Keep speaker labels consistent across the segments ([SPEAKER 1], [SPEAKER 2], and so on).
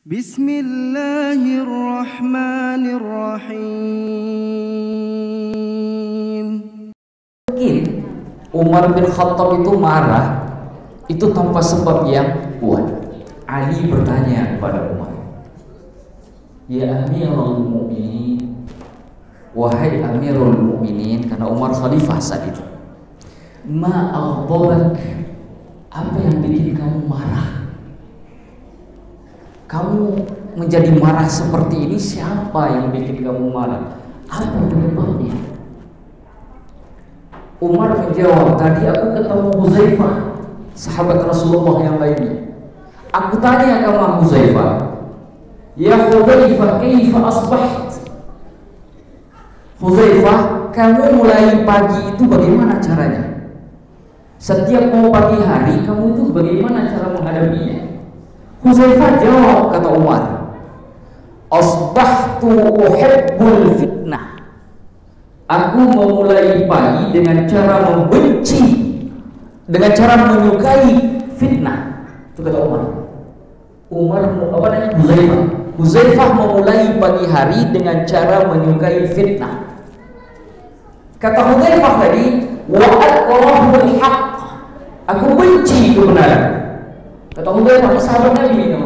[SPEAKER 1] Bismillahirrahmanirrahim.
[SPEAKER 2] Mungkin Umar bin Khattab itu marah itu tanpa sebab yang kuat. Ali bertanya kepada Umar, "Ya Amirul Mukminin, wahai Amirul Mukminin," karena Umar khalifah saat itu, "Ma aghdabak, apa yang bikin kamu marah? Kamu menjadi marah seperti ini, siapa yang bikin kamu marah? Apa penyebabnya?" Umar menjawab, "Tadi aku ketemu Huzaifah, sahabat Rasulullah yang lainnya. Aku tanya sama Huzaifah, 'Ya Huzaifah, kaifa asbaht?' Huzaifah, kamu mulai pagi itu bagaimana caranya? Setiap mau pagi hari, kamu itu bagaimana cara menghadapinya?" Huzaifah jawab, kata Umar, "Asbahtu uhibbul fitnah." Aku memulai pagi dengan cara membenci, dengan cara menyukai fitnah. Itu kata Umar. Huzaifah memulai pagi hari dengan cara menyukai fitnah. Kata Huzaifah tadi, "Wa akrahul haqq." Aku benci kebenaran. Kata Huzaifah, sahabat Nabi,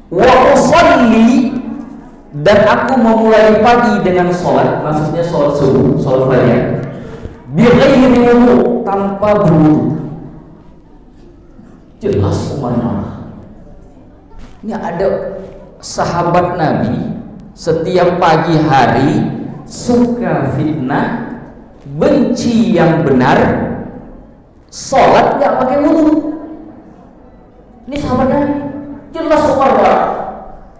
[SPEAKER 2] "Wa usalli," dan aku memulai pagi dengan sholat, maksudnya sholat subuh, sholat fajar, bighairi wudu, tanpa berwudu. Jelas Umar marah. Ini ada sahabat Nabi setiap pagi hari suka fitnah, benci yang benar, sholat nggak pakai wudu. Ini sahabat Nabi, jelas Umar marah.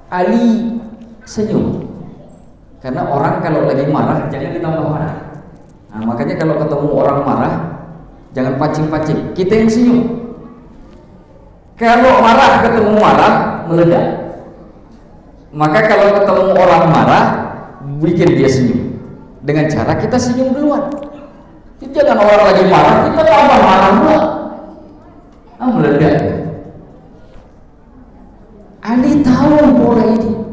[SPEAKER 2] Ali senyum, karena orang kalau lagi marah jangan ditambah marah. Nah, makanya kalau ketemu orang marah jangan pancing-pancing, kita yang senyum. Kalau marah ketemu marah meledak. Maka kalau ketemu orang marah bikin dia senyum dengan cara kita senyum duluan. Jangan orang lagi marah kita tambah marah pula, meledak. Ali tahu pola ini.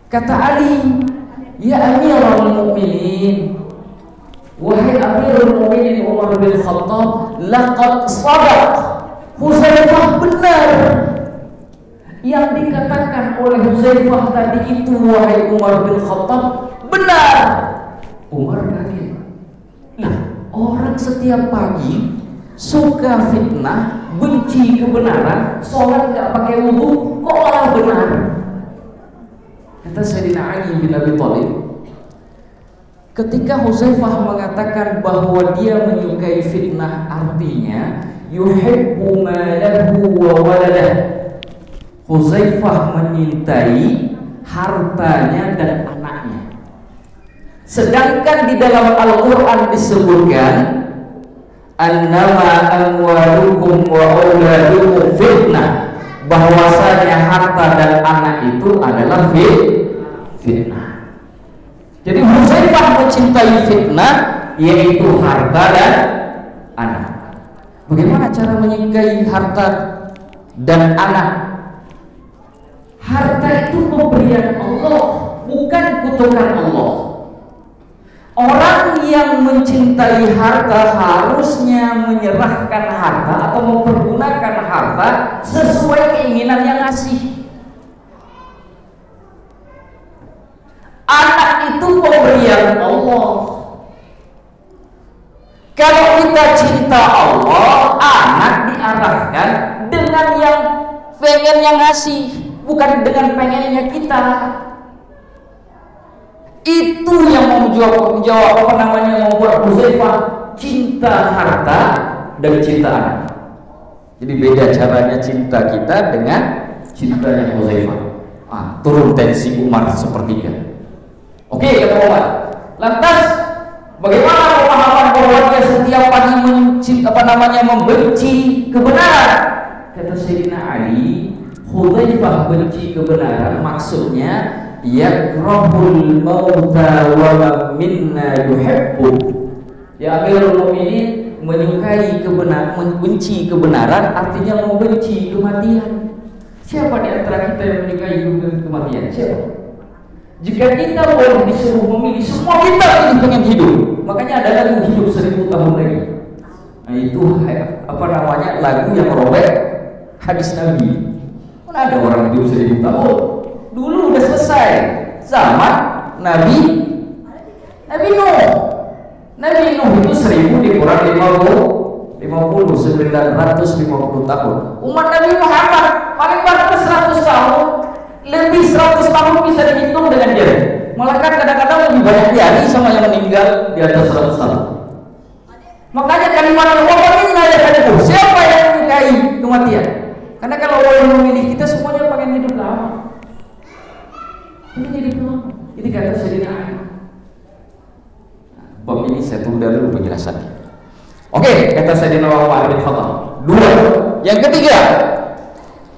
[SPEAKER 2] Kata Ali, "Ya Amirul Mukminin, wahai Amirul Mukminin Umar bin Khattab, laqad sadaq." Huzaifah benar. Yang dikatakan oleh Huzaifah tadi itu, wahai Umar bin Khattab, benar. Umar kaget. Nah, orang setiap pagi suka fitnah, benci kebenaran, sholat nggak pakai wudu, kok orang benar? Kata Sayyidina Ali bin Abi Thalib, ketika Huzaifah mengatakan bahwa dia menyukai fitnah, artinya yuhibbu malahu wa waladah. Huzaifah menyintai hartanya dan anaknya. Sedangkan di dalam Al-Quran disebutkan, annama amwalukum wa auladukum fitnah, bahwasanya harta dan anak itu adalah fitnah. Jadi Huzaifah mencintai fitnah, yaitu harta dan anak. Bagaimana cara menyukai harta dan anak? Harta itu pemberian Allah, bukan kutukan Allah. Orang yang mencintai harta harusnya menyerahkan harta atau mempergunakan harta sesuai keinginan yang ngasih. Anak itu pemberian Allah. Kalau kita cinta Allah, anak diarahkan dengan yang pengen yang ngasih, bukan dengan pengennya kita. Itu yang membuat Huzaifah cinta harta dan cinta anak. Jadi beda caranya cinta kita dengan cintanya Huzaifah. Turun tensi Umar sepertiga. Oke, kata Umar. Lantas bagaimana pemahaman bahwa dia setiap pagi membenci kebenaran? Kata Sayyidina Ali, Huzaifah benci kebenaran maksudnya yakrahul mauta wa minna yuhibbu. Ya Amirul Mukminin, menyukai kebenaran, membenci kebenaran artinya membenci kematian. Siapa di antara kita yang menyukai hidup dan kematian? Siapa? Jika kita boleh disuruh memilih, semua kita pengen hidup. Makanya ada lagu hidup 1000 tahun lagi. Nah, itu apa namanya, lagu yang merobek hadis Nabi. Mana ada orang hidup 1000 tahun? Dulu udah selesai zaman Nabi Nuh. Nabi Nuh itu 1000 dikurang 950 tahun. Umat Nabi Muhammad paling banyak 100 tahun. Lebih 100 tahun bisa dihitung dengan jari. Malah kan kadang-kadang lebih banyak jari sama yang meninggal di atas 100 tahun. Makanya kalimat Allah ini nanya, siapa yang menyukai kematian? Karena kalau Allah memilih kita, semuanya pengen hidup lama. Pengen hidup lama. Itu kata Sayyidina Ali. Bab ini saya tunda dulu penjelasannya. Oke, kata Sayyidina Umar bin Khattab. 2. Yang ketiga,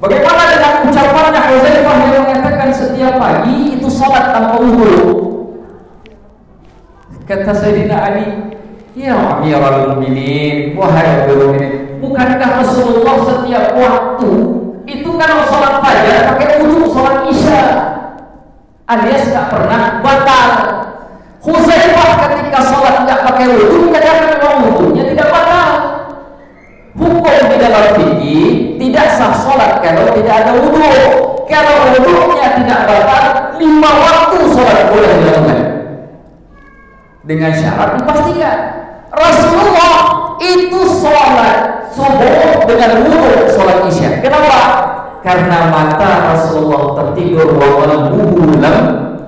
[SPEAKER 2] bagaimana dengan ucapannya Hudzaifah yang mengatakan setiap pagi itu salat tanpa wudu? Kata Sayyidina Ali, ya Amirul Mukminin, wahai Amirul Mukminin, bukankah Rasulullah setiap waktu itu kalau salat fajar pakai wudu, salat isya alias tak pernah batal. Hudzaifah ketika salat tidak pakai wudu, kadang memang wudunya tidak batal. Hukum di dalam fikih tidak sah salat kalau tidak ada wudu. Kalau wudunya tidak batal, 5 waktu salat boleh dilakukan dengan syarat dipastikan. Rasulullah itu salat subuh dengan wudu salat isya. Kenapa? Karena mata Rasulullah tertidur wa qalbuhu lam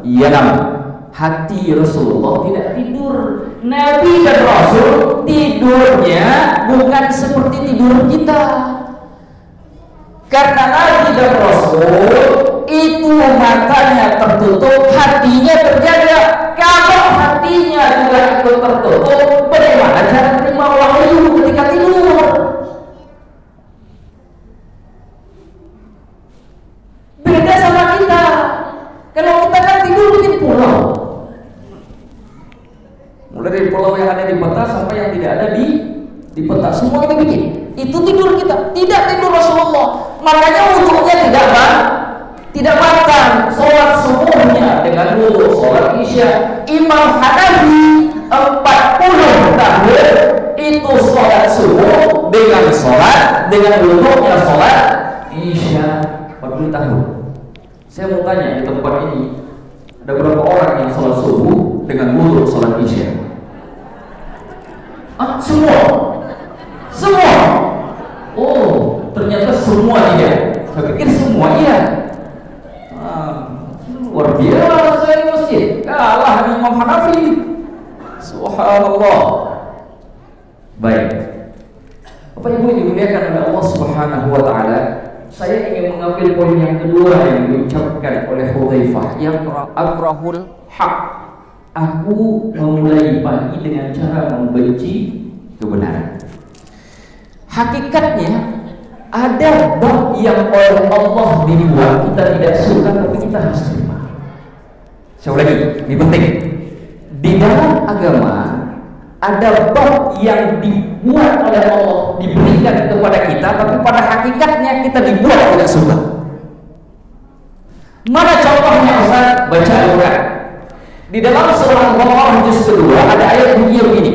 [SPEAKER 2] yanam. Hati Rasulullah tidak tidur. Nabi dan Rasul tidurnya bukan seperti tidur kita. Karena Nabi dan Rasul itu matanya tertutup, hatinya terjaga. Kalau hatinya juga ikut tertutup, bagaimana cara terima wahyu ketika tidur? Beda sama kita. Kalau kita kan tidur bikin pulau. Mulai dari pulau yang ada di peta sampai yang tidak ada di peta, semua kita bikin. Itu tidur kita, tidak tidur Rasulullah. Makanya wudunya tidak batal. Sholat subuhnya dengan wudu, sholat isya. Imam Hanafi 40 tahun itu sholat subuh dengan wudunya sholat isya 40 tahun. Saya mau tanya, di tempat ini ada berapa orang yang sholat subuh dengan wudu sholat isya? Semua. Oh, ternyata semua dia. Saya pikir semua iya. Luar biasa ini masjid. Kalah Imam Hanafi. Subhanallah. Baik. Bapak Ibu yang dimuliakan oleh Allah Subhanahu wa taala, saya ingin mengambil poin yang kedua yang diucapkan oleh Hudzaifah, yang akrahul haq. Aku memulai pagi dengan cara membenci kebenaran. Hakikatnya ada bab yang oleh Allah dibuat kita tidak suka, tapi kita harus terima. Saya ulangi, ini penting. Di dalam agama ada bab yang dibuat oleh Allah, diberikan kepada kita, tapi pada hakikatnya kita dibuat tidak suka. Mana contohnya Ustaz? Baca Al-Quran. Di dalam surah Al-Baqarah juz kedua ada ayat bunyi begini.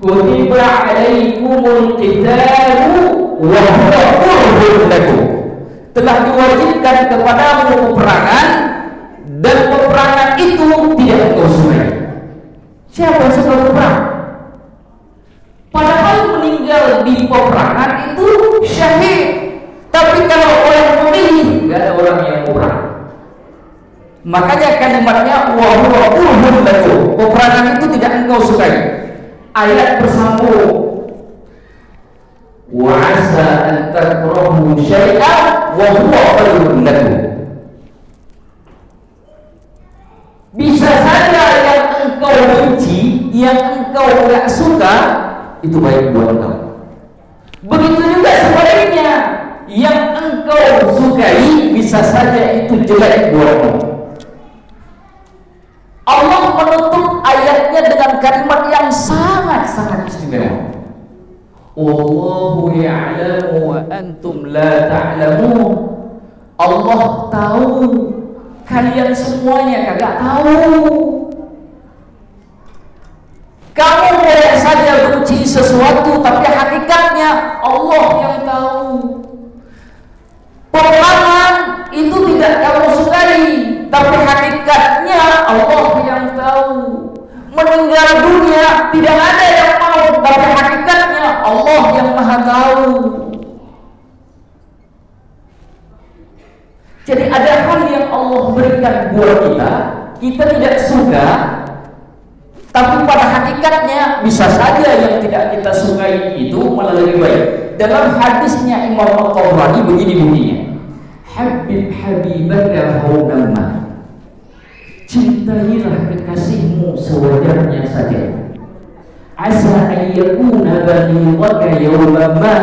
[SPEAKER 2] Kutiba alaikumul qitalu wa huwa kurhun lakum. Telah diwajibkan kepadamu peperangan dan peperangan itu tidak engkau sukai. Siapa yang suka berperang? Padahal meninggal di peperangan itu syahid. Tapi kalau orang memilih, tidak ada orang yang berperang. Makanya kalimatnya wa huwa kurhun lakum. Peperangan itu tidak engkau sukai. Ayat bersambung. Wa asa an takrahu syai'an wa huwa khairun lakum. Bisa saja yang engkau benci, yang engkau tidak suka, itu baik buat engkau. Begitu juga sebaliknya, yang engkau sukai bisa saja itu jelek buatmu. Allah menutup ayatnya dengan kalimat yang sangat-sangat istimewa. Wallahu ya'lamu wa antum la ta'lamun. Allah tahu, kalian semuanya kagak tahu. Kamu boleh saja benci sesuatu, tapi hakikatnya Allah yang tahu. Peperangan itu tidak kamu sukai, tapi hakikatnya Allah yang tahu. Meninggal dunia tidak ada yang mau, tapi hakikatnya Allah yang maha tahu. Jadi ada hal yang Allah berikan buat kita tidak suka, tapi pada hakikatnya bisa saja yang tidak kita sukai itu malah lebih baik. Dalam hadisnya Imam Al-Tabrani begini bunyinya, Habib habibaka haunamma, cintailah kekasihmu sewajarnya saja. Asa ayyakuna baghidaka yawman ma,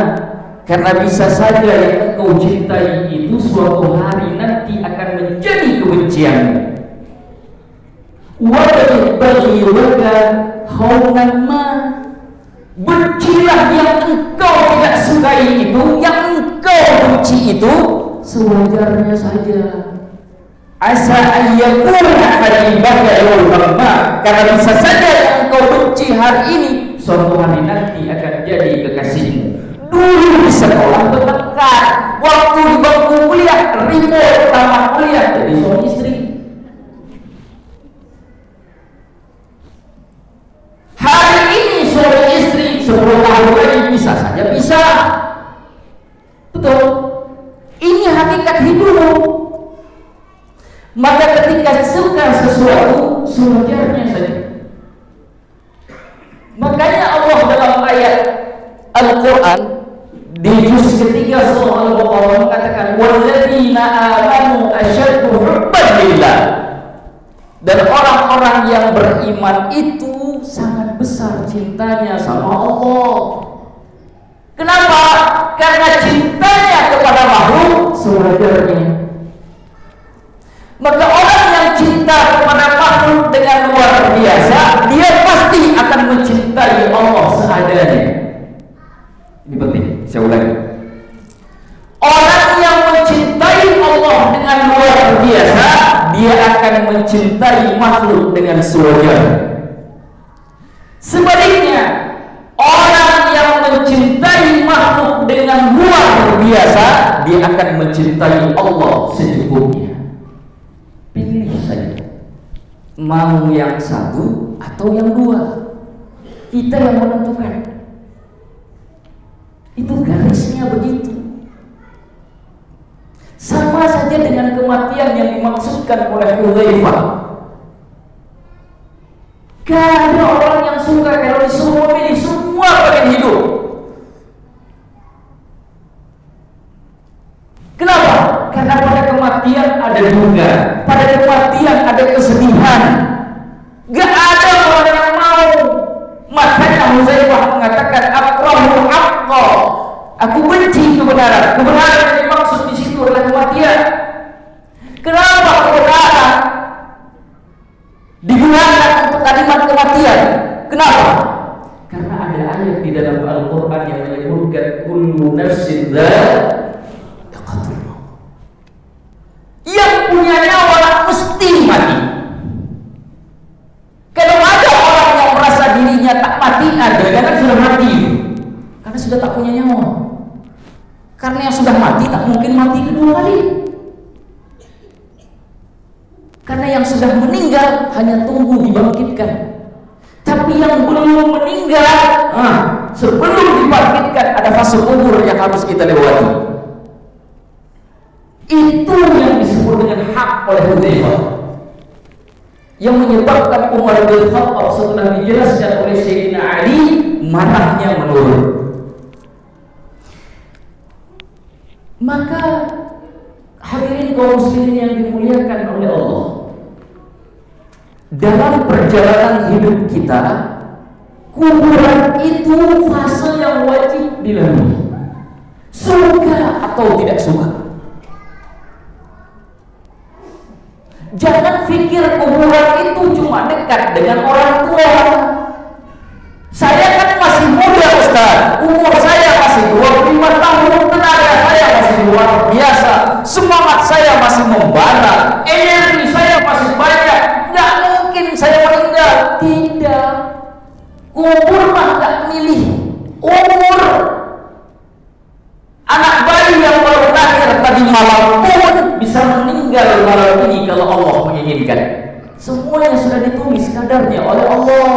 [SPEAKER 2] karena bisa saja yang engkau cintai itu suatu hari nanti akan menjadi kebencianmu. Wa baghidaka haunan ma, bencilah yang engkau tidak sukai itu, yang engkau benci itu sewajarnya saja. Asa ayyakuna habibaka yawman ma, karena bisa saja yang engkau benci hari ini suatu hari nanti akan jadi kekasihmu. Dulu di sekolah bertengkar, waktu di bangku kuliah ribut, tamat kuliah jadi suami istri. Hari ini suami istri, 10 tahun lagi bisa saja bisa. Betul. Ini hakikat hidup. Maka ketika suka sesuatu, sewajarnya saja. Makanya Allah dalam ayat Al-Quran di juz ketiga surah Al-Baqarah mengatakan walladzina amanu asyaddu hubban lillah, dan orang-orang yang beriman itu sangat besar cintanya sama Allah. Kenapa? Karena cintanya kepada makhluk sewajarnya. Maka orang yang cinta kepada makhluk dengan luar biasa, dia pasti akan mencintai Allah seadanya. Ini penting, saya ulangi. Orang yang mencintai Allah dengan luar biasa, dia akan mencintai makhluk dengan sewajarnya. Sebaliknya, orang yang mencintai makhluk dengan luar biasa, dia akan mencintai Allah secukupnya. Pilih saja, mau yang satu atau yang dua. Kita yang menentukan. Itu garisnya begitu. Sama saja dengan kematian yang dimaksudkan oleh Hudzaifah. Gak ada orang yang suka kalau disuruh memilih, semua pengen hidup. Kenapa? Karena pada kematian ada duka, pada kematian ada kesedihan. Gak ada orang yang mau. Makanya Hudzaifah mengatakan akrahul haqqa, aku benci kebenaran. Kebenaran yang dimaksud di situ adalah kematian. Kenapa kebenaran digunakan untuk kalimat kematian? Kenapa? Karena ada ayat di dalam Al-Quran yang menyebutkan kullu nafsin dha'iqatul maut. Yang punya nyawa mesti mati. Kalau ada orang yang merasa dirinya tak mati, ada karena sudah mati, karena sudah tak punya nyawa. Karena yang sudah mati tak mungkin mati kedua kali. Karena yang sudah meninggal hanya tunggu dibangkitkan. Tapi yang belum meninggal, sebelum dibangkitkan ada fase kubur yang harus kita lewati. Itu yang disebut dengan hak oleh Hudzaifah, yang menyebabkan Umar bin Khattab setelah dijelaskan oleh Sayyidina Ali marahnya menurun. Maka hadirin kaum muslimin yang dimuliakan oleh Allah, dalam perjalanan hidup kita, kuburan itu fase yang wajib dilalui, suka atau tidak suka. Jangan pikir kuburan itu cuma dekat dengan orang tua. Saya kan masih muda Ustaz, umur saya masih 25 tahun, tenaga saya masih luar biasa, semangat saya pendidikan. Semuanya sudah ditulis kadarnya oleh Allah.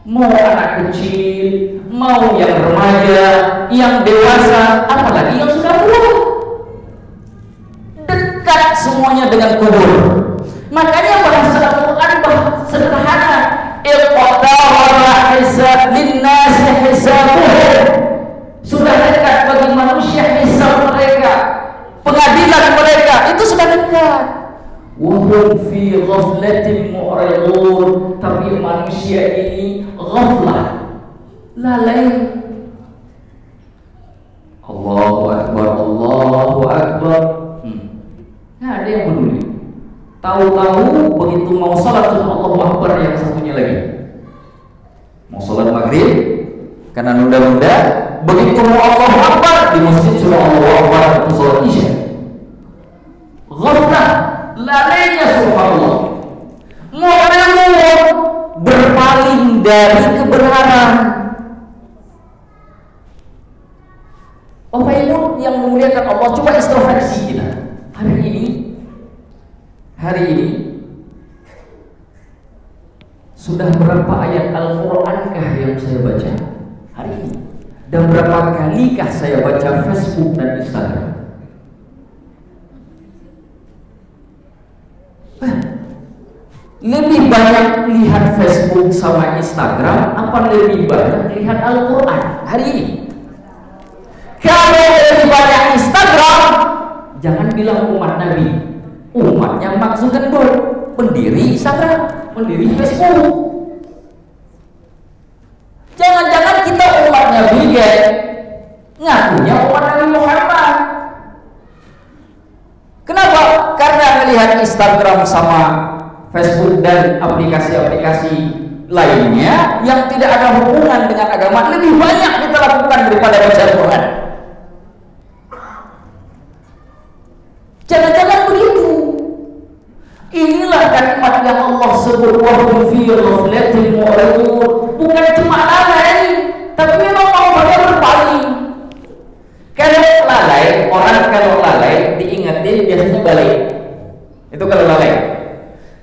[SPEAKER 2] Mau anak kecil, mau yang remaja, yang dewasa, apalagi yang sudah tua, dekat semuanya dengan kubur. Makanya bahasa Al-Quran sederhana. Iqtaraba hisab linnasi hisabuhum. Sudah dekat bagi manusia hisab mereka, pengadilan mereka itu sudah dekat. Wahum fi ghaflatin mu'ridun. Tapi manusia ini ghaflah, lalai. Allahu Akbar, Allahu Akbar. Nggak ada yang peduli. Tahu-tahu begitu mau salat sudah Allahu Akbar yang satunya lagi. Mau salat maghrib karena nunda-nunda, begitu mau Allahu Akbar di masjid sudah Allahu Akbar itu salat isya. Ghaflah, lalainya subhanallah. Mu'ridun, berpaling dari kebenaran. Bapak Ibu yang memuliakan Allah, coba introspeksi kita. Hari ini sudah berapa ayat Al-Qur'ankah yang saya baca hari ini? Dan berapa kalikah saya baca Facebook dan Instagram? Lebih banyak lihat Facebook sama Instagram apa lebih banyak lihat Al-Quran hari ini? Kalau lebih banyak Instagram, jangan bilang umat Nabi. Umatnya maksudkan pendiri Instagram, pendiri Facebook. Jangan-jangan kita umatnya Bill Gates, ngakunya umat Nabi Muhammad. Kenapa? Karena melihat Instagram sama Facebook dan aplikasi-aplikasi lainnya yang tidak ada hubungan dengan agama lebih banyak kita lakukan daripada baca Al-Quran. Jangan-jangan begitu. Inilah kalimat yang Allah sebut wahum fi ghaflatin mu'ridun. Bukan cuma lalai, tapi memang mau berpaling. Kalau lalai, orang kalau lalai diingetin biasanya balik. Itu kalau lalai.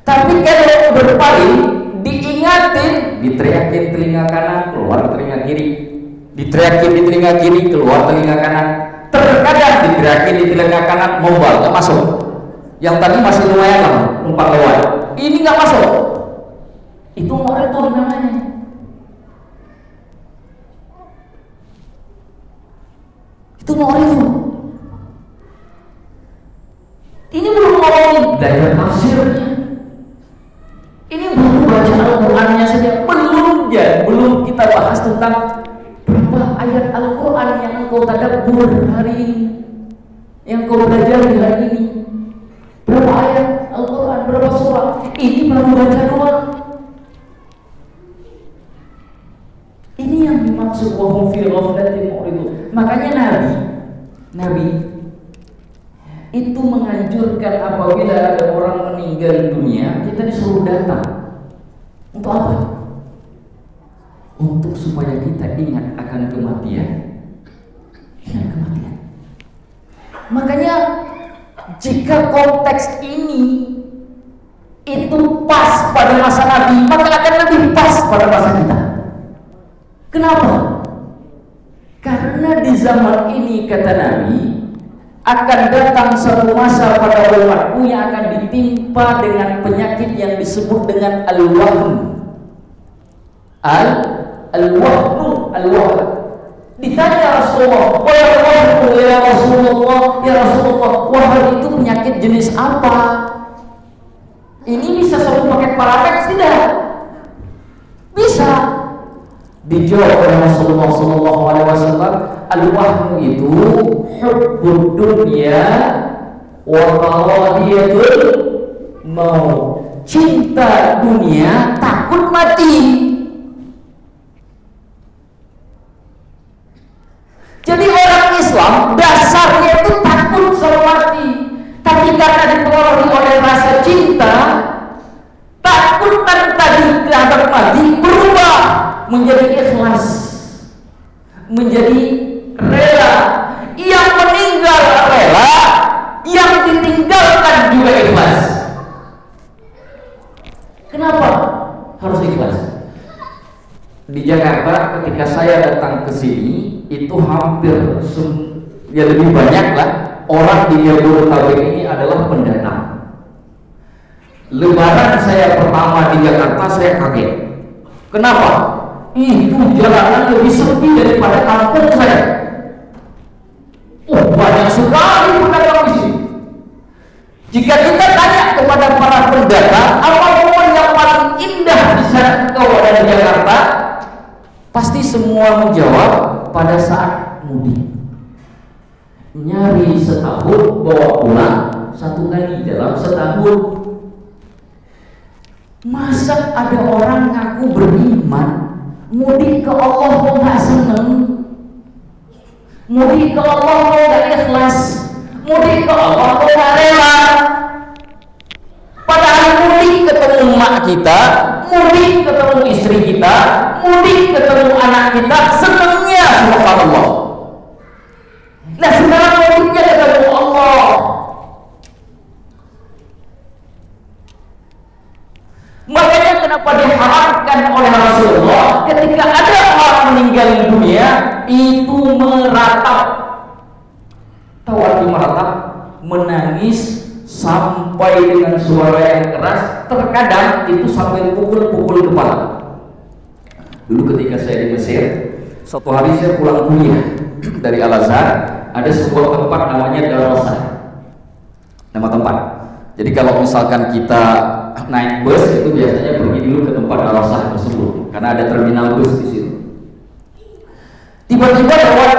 [SPEAKER 2] Tapi kalau berpaling diingatin, diteriakin telinga kanan, keluar telinga kiri. Diteriakin di telinga kiri, keluar telinga kanan. Terkadang diteriakin di telinga kanan, mobil nggak masuk. Yang tadi masih lumayan lah, numpak lewat. Ini nggak masuk. Itu mu'ridun namanya. Itu mu'ridun. Ini belum ngomongin belajar tafsirnya. Ini baru baca Al-Qurannya saja, belum kita bahas tentang berapa ayat Al-Quran yang engkau tadabbur hari ini, yang kau belajar di hari ini. Berapa ayat Al-Quran, berapa surah? Ini baru baca doang. Ini yang dimaksud wahum fi ghaflatin mu'ridun. Makanya Nabi itu menganjurkan apabila ada orang meninggal dunia, kita disuruh datang. Untuk apa? Untuk supaya kita ingat akan kematian. Ingat kematian. Makanya jika konteks ini itu pas pada masa Nabi, maka akan lebih pas pada masa kita. Kenapa? Karena di zaman ini kata Nabi, akan datang satu masa pada umatku yang akan ditimpa dengan penyakit yang disebut dengan al-wahn. Al-wahn. Ditanya Rasulullah, ya Rasulullah, wahn itu penyakit jenis apa? Ini bisa satu paket paramex tidak? Bisa. Dijawab oleh Rasulullah SAW, al-wahn itu hubbud dunya wa karahiyatul maut. Cinta dunia, takut mati. Jadi orang Islam dasarnya itu takut sama mati, tapi karena dipengaruhi oleh rasa cinta, takutan tadi terhadap mati berubah menjadi ikhlas, menjadi rela. Yang meninggal rela, yang ditinggalkan juga ikhlas. hampir ya lebih banyak lah orang di Jabodetabek ini adalah pendatang. Lebaran saya pertama di Jakarta saya kaget. Kenapa? Itu jalanan lebih sepi daripada kampung saya. Banyak sekali pendatang di sini. Jika kita tanya kepada para pendatang, apa momen yang paling indah di saat kau ada di Jakarta? Pasti semua menjawab pada saat mudik. Nyari setahun, bawa pulang 1 kali dalam setahun. Masa ada orang ngaku beriman, mudik ke Allah kok nggak seneng, mudik ke Allah kok nggak ikhlas, mudik ke Allah kok nggak rela. Padahal mudik ketemu emak kita, mudik ketemu istri kita, mudik ketemu anak kita, senengnya subhanallah. Nah sekarang mudiknya ketemu Allah. Makanya kenapa diharapkan oleh Rasulullah ketika ada orang meninggal dunia itu meratap. Tahu arti meratap? Menangis sampai dengan suara yang keras, terkadang itu sampai pukul-pukul kepala. Dulu ketika saya di Mesir, suatu hari saya pulang kuliah dari Al-Azhar, ada sebuah tempat namanya Darasah, nama tempat. Jadi kalau misalkan kita naik bus itu biasanya pergi dulu ke tempat Darasah tersebut, karena ada terminal bus di situ. Tiba-tiba lewat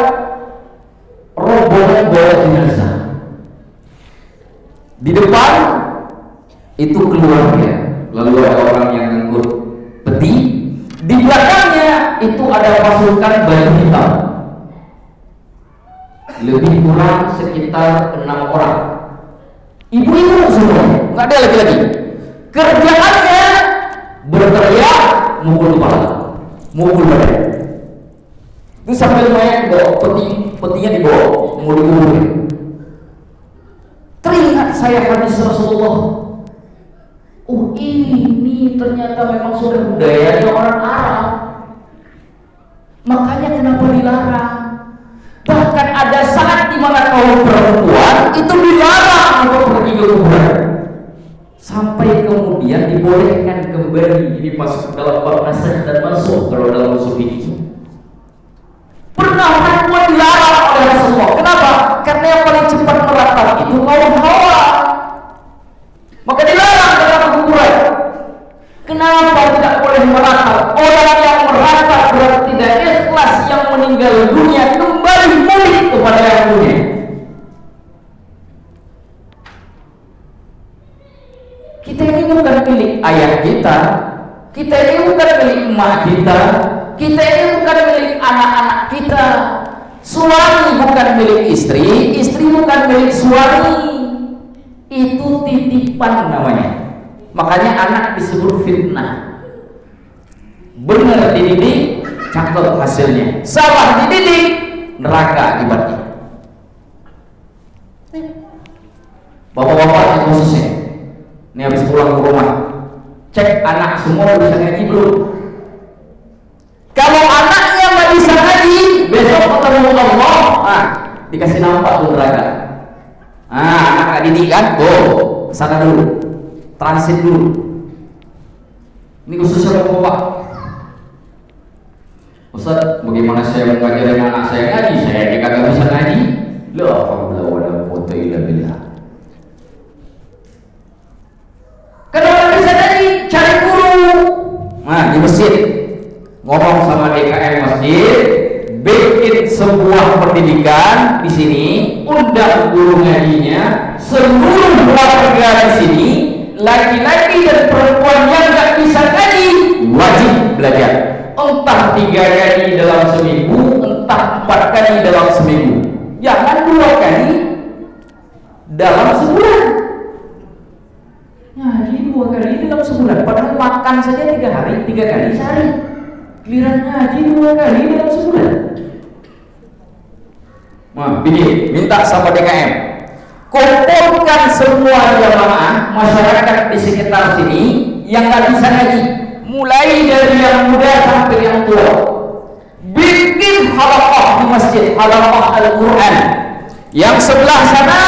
[SPEAKER 2] rombongan bawa jenazah. Di depan itu keluarga, lalu ada orang yang ngangkut peti. Di belakangnya itu ada pasukan baju hitam, lebih kurang sekitar 6 orang. Ibu-ibu semua, nggak ada laki-laki. Kerjaannya berteriak, mukul kepala, mukul badan. Itu sambil mayat dibawa, petinya dibawa, mau dikuburin. Teringat saya hadis Rasulullah. Oh ini ternyata memang sudah budayanya orang Arab. Makanya kenapa dilarang? Bahkan ada saat di mana kaum perempuan itu dilarang untuk pergi ke kuburan. Sampai kemudian dibolehkan kembali, ini masuk dalam bab nasakh dan mansukh kalau dalam usul fikih. Pernah perempuan dilarang oleh Rasulullah. Kenapa? Karena yang paling cepat meratap itu kaum Hawa. Maka dilarang dalam kuburan. Kenapa tidak boleh meratap? Orang yang meratap berarti tidak ikhlas, yang meninggal dunia kembali mulik kepada yang dunia. Kita ini bukan milik ayah kita, kita ini bukan milik emak kita, kita ini bukan milik anak-anak kita. Suami bukan milik istri, istri bukan milik suami. Itu titipan namanya. Makanya anak disebut fitnah. Benar dididik, cakep hasilnya. Salah dididik, neraka akibatnya. Bapak-bapak yang khususnya, ini habis pulang ke rumah, cek anak semua bisa ngaji belum? Kalau anaknya nggak bisa ngaji, besok ketemu Allah, dikasih nampak tuh neraka. Anak nggak didik kan? Oh, sana dulu, transit dulu. Ini khususnya bapak. Ustaz, bagaimana saya mengajarin anak saya ngaji? Saya kagak bisa ngaji. La haula wala quwwata illa billah. Kenapa bisa ngaji? Cari guru. Nah, di masjid ngomong sama DKM masjid, bikin sebuah pendidikan di sini, undang guru ngajinya, seluruh warga di sini, laki-laki dan perempuan yang nggak bisa ngaji wajib belajar. Entah 3 kali dalam seminggu, entah 4 kali dalam seminggu. Jangan 2 kali dalam sebulan. Ngaji 2 kali dalam sebulan. Padahal makan saja 3 kali sehari. Giliran ngaji 2 kali dalam sebulan. Nah, begini, minta sama DKM, kumpulkan semua jamaah masyarakat di sekitar sini yang nggak bisa ngaji, mulai dari yang muda sampai yang tua. bikin halaqah di masjid, halaqah Al-Quran. Yang sebelah sana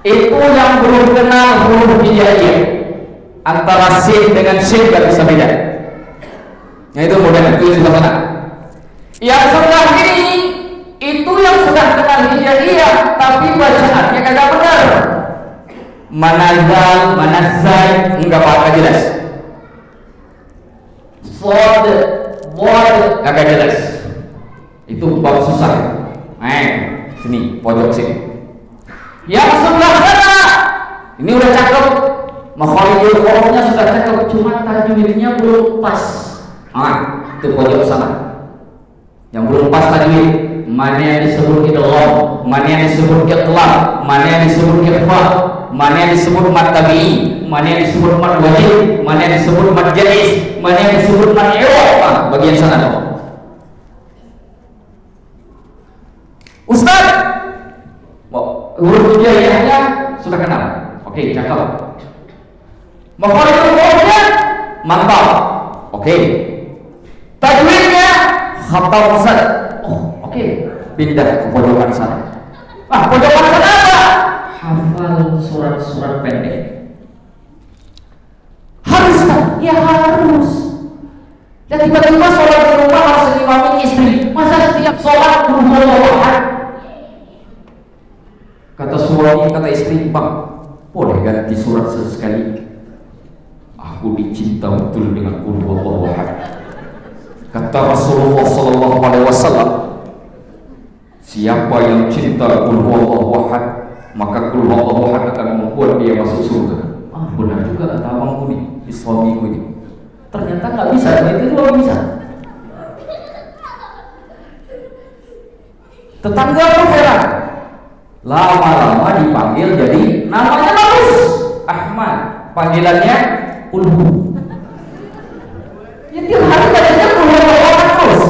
[SPEAKER 2] itu yang belum kenal huruf hijaiyah, antara sin dengan shin gak bisa beda. Nah itu modern, itu sebelah sana. Yang sebelah ini itu yang sudah kenal hijaiyah tapi bacaannya kagak benar. Manazal, manazal, enggak apa-apa jelas. Sod, bod, kagak jelas. Itu bab susah. Sini, pojok sini. Yang sebelah sana, ini udah cakep. Makharijul hurufnya sudah cakep, cuma tajwidnya belum pas. Itu pojok sana. Yang belum pas tajwid, mana yang disebut idgham, mana yang disebut itlaq, mana yang disebut ikhfa, mana yang disebut mad tabi'i, mana yang disebut mad wajib, mana yang disebut mad jaiz, mana yang disebut mad iwad. Bagian sana dong. Ustaz, huruf hijaiyahnya sudah kenal. Oke, cakep. Makharijul hurufnya mantap. Oke. Tajwidnya khatam Ustaz. Oke. Pindah ke pojokan sana. Pojokan sana apa? Hafal surat-surat pendek. Harus tak? Ya harus. Dan tiba-tiba sholat di rumah harus diimamin istri. Masa setiap sholat berhubungan? Kata suami, kata istri, Bang, boleh ganti surat sesekali? Aku dicinta betul dengan qul huwallahu ahad. Kata Rasulullah sallallahu alaihi wasallam, siapa yang cinta qul huwallahu ahad, maka qul huwallahu ahad akan membuat dia masuk surga. Benar juga kata abangku nih, suamiku ini. Ternyata nggak bisa, itu doang bisa. Tetangga pun heran. Lama-lama dipanggil jadi namanya bagus, Ahmad, panggilannya Ulhu. Ya tiap hari bacanya Ulhu terus.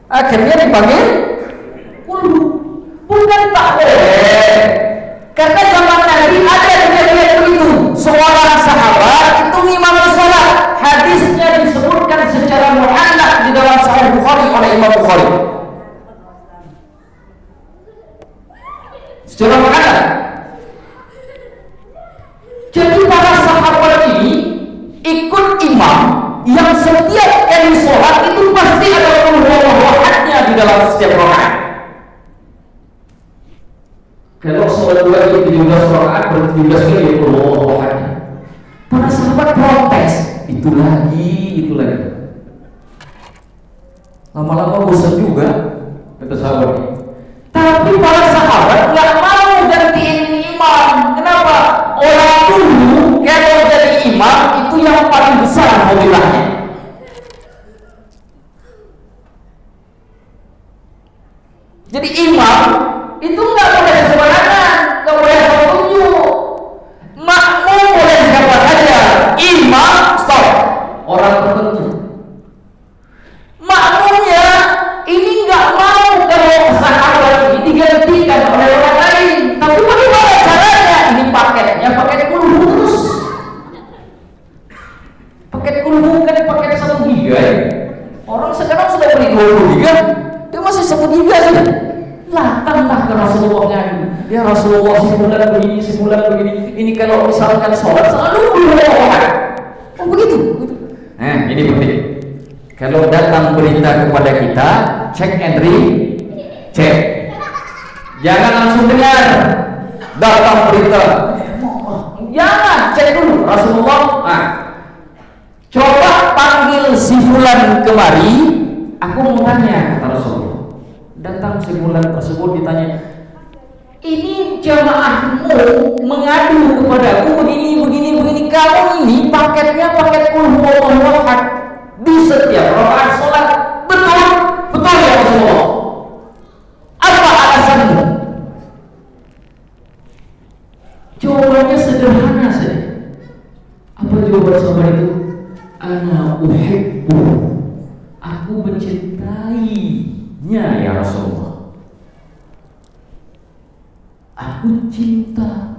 [SPEAKER 2] Akhirnya dipanggil Ulhu. Bukan tak boleh, karena zaman Nabi ada kejadian begitu. Seorang sahabat itu imam sholat, hadisnya disebutkan secara mu'allaq di dalam Sahih Bukhari oleh Imam Bukhari. Secara mu'allaq. Jadi para sahabat ini ikut imam yang setiap kali sholat itu pasti ada qul huwallahu ahadnya di dalam setiap rakaat. Kalau sholat dua itu 17 rakaat berarti 17 kali qul huwallahu ahadnya. Para sahabat protes, itu lagi. Lama-lama bosan juga, kata sahabat ini. Tapi para sahabat nggak mau gantiin imam. Kenapa? Orang dulu kalau jadi imam itu yang paling besar fadilahnya. Jadi imam itu nggak boleh sembarangan, nggak boleh tunjuk. Makmum boleh siapa saja, imam stop orang tertentu. Makmumnya ini nggak mau kalau sahabat ini digantikan oleh orang lain. Tapi bagaimana caranya? Ini paketnya paket kulhu terus. Paket kulhu kan paket 1 giga ya. Orang sekarang sudah beli 20 giga, dia masih 1 giga saja. Datanglah ke Rasulullah ngadu, ya Rasulullah sebulan begini. Ini kalau misalkan sholat selalu berdoa. Begitu. Nah ini penting. Kalau datang berita kepada kita, check and recheck. Jangan langsung dengar. Datang berita, jangan cek dulu. Rasulullah, coba panggil si fulan kemari. Aku mau tanya, kata Rasulullah. Datang si fulan tersebut ditanya, ini jamaahmu mengadu kepadaku begini. Kamu ini paketnya paket qul huwallahu ahad di setiap rakaat sholat. Betul ya Rasulullah. Apa alasanmu? Jawabannya sederhana saja. Apa jawaban sahabat itu? Ana uhibbu, aku mencintainya ya Rasulullah. Aku cinta.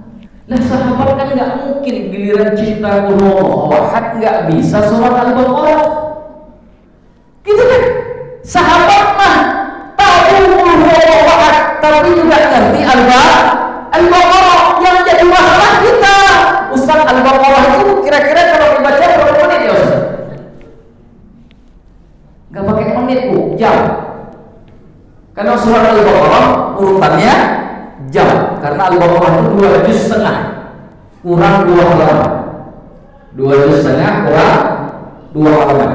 [SPEAKER 2] Lah sahabat kan nggak mungkin giliran cinta qul huwallahu ahad nggak bisa surat Al-Baqarah, gitu kan? surat Al-Baqarah urutannya jam, karena Al-Baqarah itu 2 juz setengah kurang 2 halaman. 2 juz setengah kurang 2 halaman.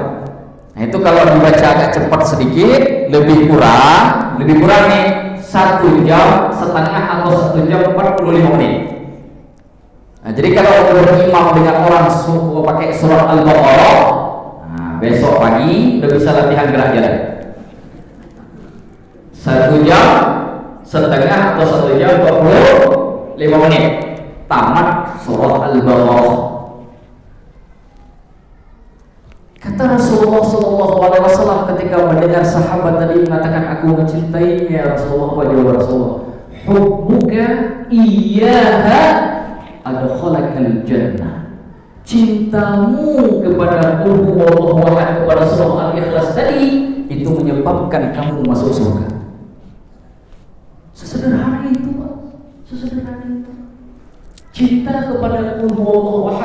[SPEAKER 2] Nah itu kalau dibaca agak cepat sedikit, lebih kurang nih 1 jam setengah atau 1 jam 45 menit. Nah, jadi kalau berimam dengan orang suku pakai surat Al-Baqarah, nah, besok pagi udah bisa latihan gerak jalan. 1 jam setengah atau 1 jam 45 menit tamat surat Al-Baqarah. Kata Rasulullah SAW ketika mendengar sahabat tadi mengatakan, aku mencintainya ya Rasulullah. Apa jawab Rasulullah? Hubbuka iyyaha adkhalakal jannah. Cintamu kepada Allah, kepada surah Al-Ikhlas tadi, itu menyebabkan kamu masuk surga. Sesederhana itu, Pak. Sesederhana itu. Cinta kepada Allah,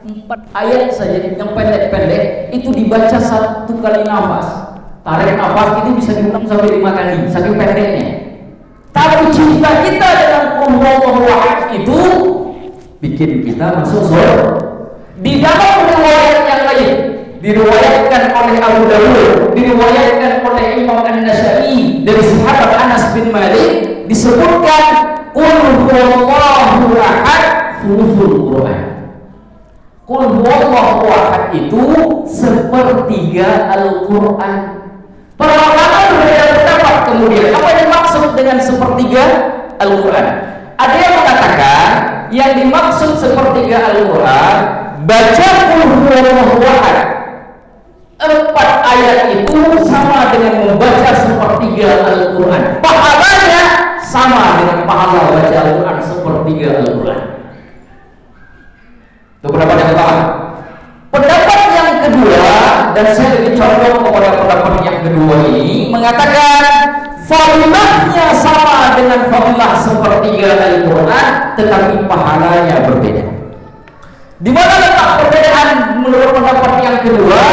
[SPEAKER 2] 4 ayat saja yang pendek-pendek itu dibaca 1 kali nafas. Tarik nafas itu bisa diulang sampai 5 kali, saking pendeknya. Tapi cinta kita dengan Allah itu bikin kita masuk surga. Di dalam riwayat yang lain, diriwayatkan oleh Abu Dawud, diriwayatkan oleh Imam An-Nasa'i dari sahabat Anas bin Malik, disebutkan qul huwallahu ahad thuluthul Quran. Qul huwallahu ahad itu 1/3 Al-Quran. Para ulama berbeda pendapat kemudian apa yang dimaksud dengan 1/3 Al-Quran. Ada yang mengatakan yang dimaksud 1/3 Al-Quran baca qul huwallahu ahad 4 ayat itu sama dengan membaca 1/3 Al-Quran. Pahalanya sama dengan pahala baca Al-Quran 1/3 Al-Quran. Itu pendapat yang pertama. Pendapat yang kedua, dan saya lebih condong kepada pendapat yang kedua ini, mengatakan fadilahnya sama dengan fadilah 1/3 Al-Quran, tetapi pahalanya berbeda. Di mana letak perbedaan menurut pendapat yang kedua?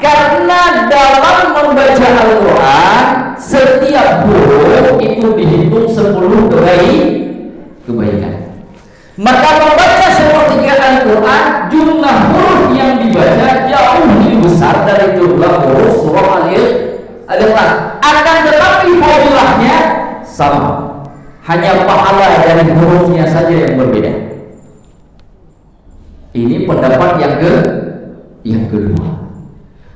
[SPEAKER 2] Karena dalam membaca Al-Quran setiap huruf itu dihitung 10 kebaikan. Maka membaca 1/3 Al-Quran, jumlah huruf yang dibaca jauh lebih besar dari jumlah huruf surah Al-Ikhlas. Akan tetapi fadilahnya sama, hanya pahala dari hurufnya saja yang berbeda. Ini pendapat yang kedua.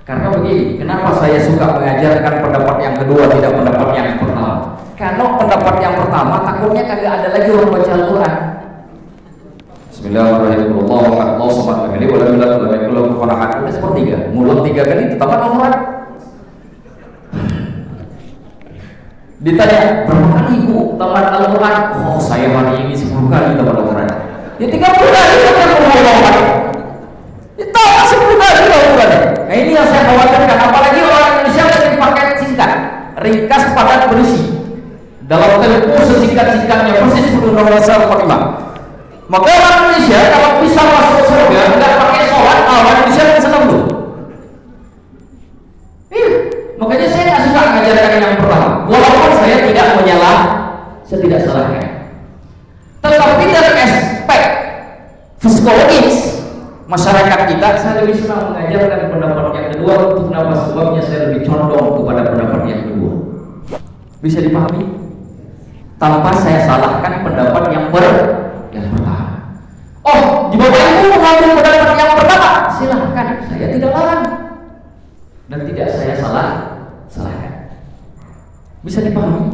[SPEAKER 2] Karena begini, kenapa saya suka mengajarkan pendapat yang kedua, tidak pendapat yang pertama? Karena pendapat yang pertama takutnya kagak ada lagi orang baca Al-Quran. Bismillahirrahmanirrahim. Allah subhanahu wa ta'ala udah 1/3, ngulang 3 kali tamat Al-Quran. Ditanya berapa kali ibu tamat Al-Quran? Oh saya hari ini 10 kali tamat Al-Quran. Ya 30 kali baca Al-Quran. Itu 10 kali Al-Quran. Nah ini yang saya khawatirkan, apalagi orang Indonesia lebih pakai singkat, ringkas, padat, berisi. Dalam tempo sesingkat-singkatnya persis Undang-Undang Dasar 45. Maka orang Indonesia kalau bisa masuk surga nggak pakai sholat, orang Indonesia kan senang tuh. Iya, makanya saya nggak suka mengajarkan yang pertama. Walaupun saya tidak salahkan. Tetapi dari aspek psikologis masyarakat kita, saya lebih senang mengajarkan pendapat yang kedua. Untuk kenapa sebabnya saya lebih condong kepada pendapat yang kedua. Bisa dipahami? Tanpa saya salahkan pendapat yang pertama. Oh, di Bapak Ibu mengambil pendapat yang pertama, silahkan, saya tidak larang dan tidak saya salahkan. Bisa dipahami?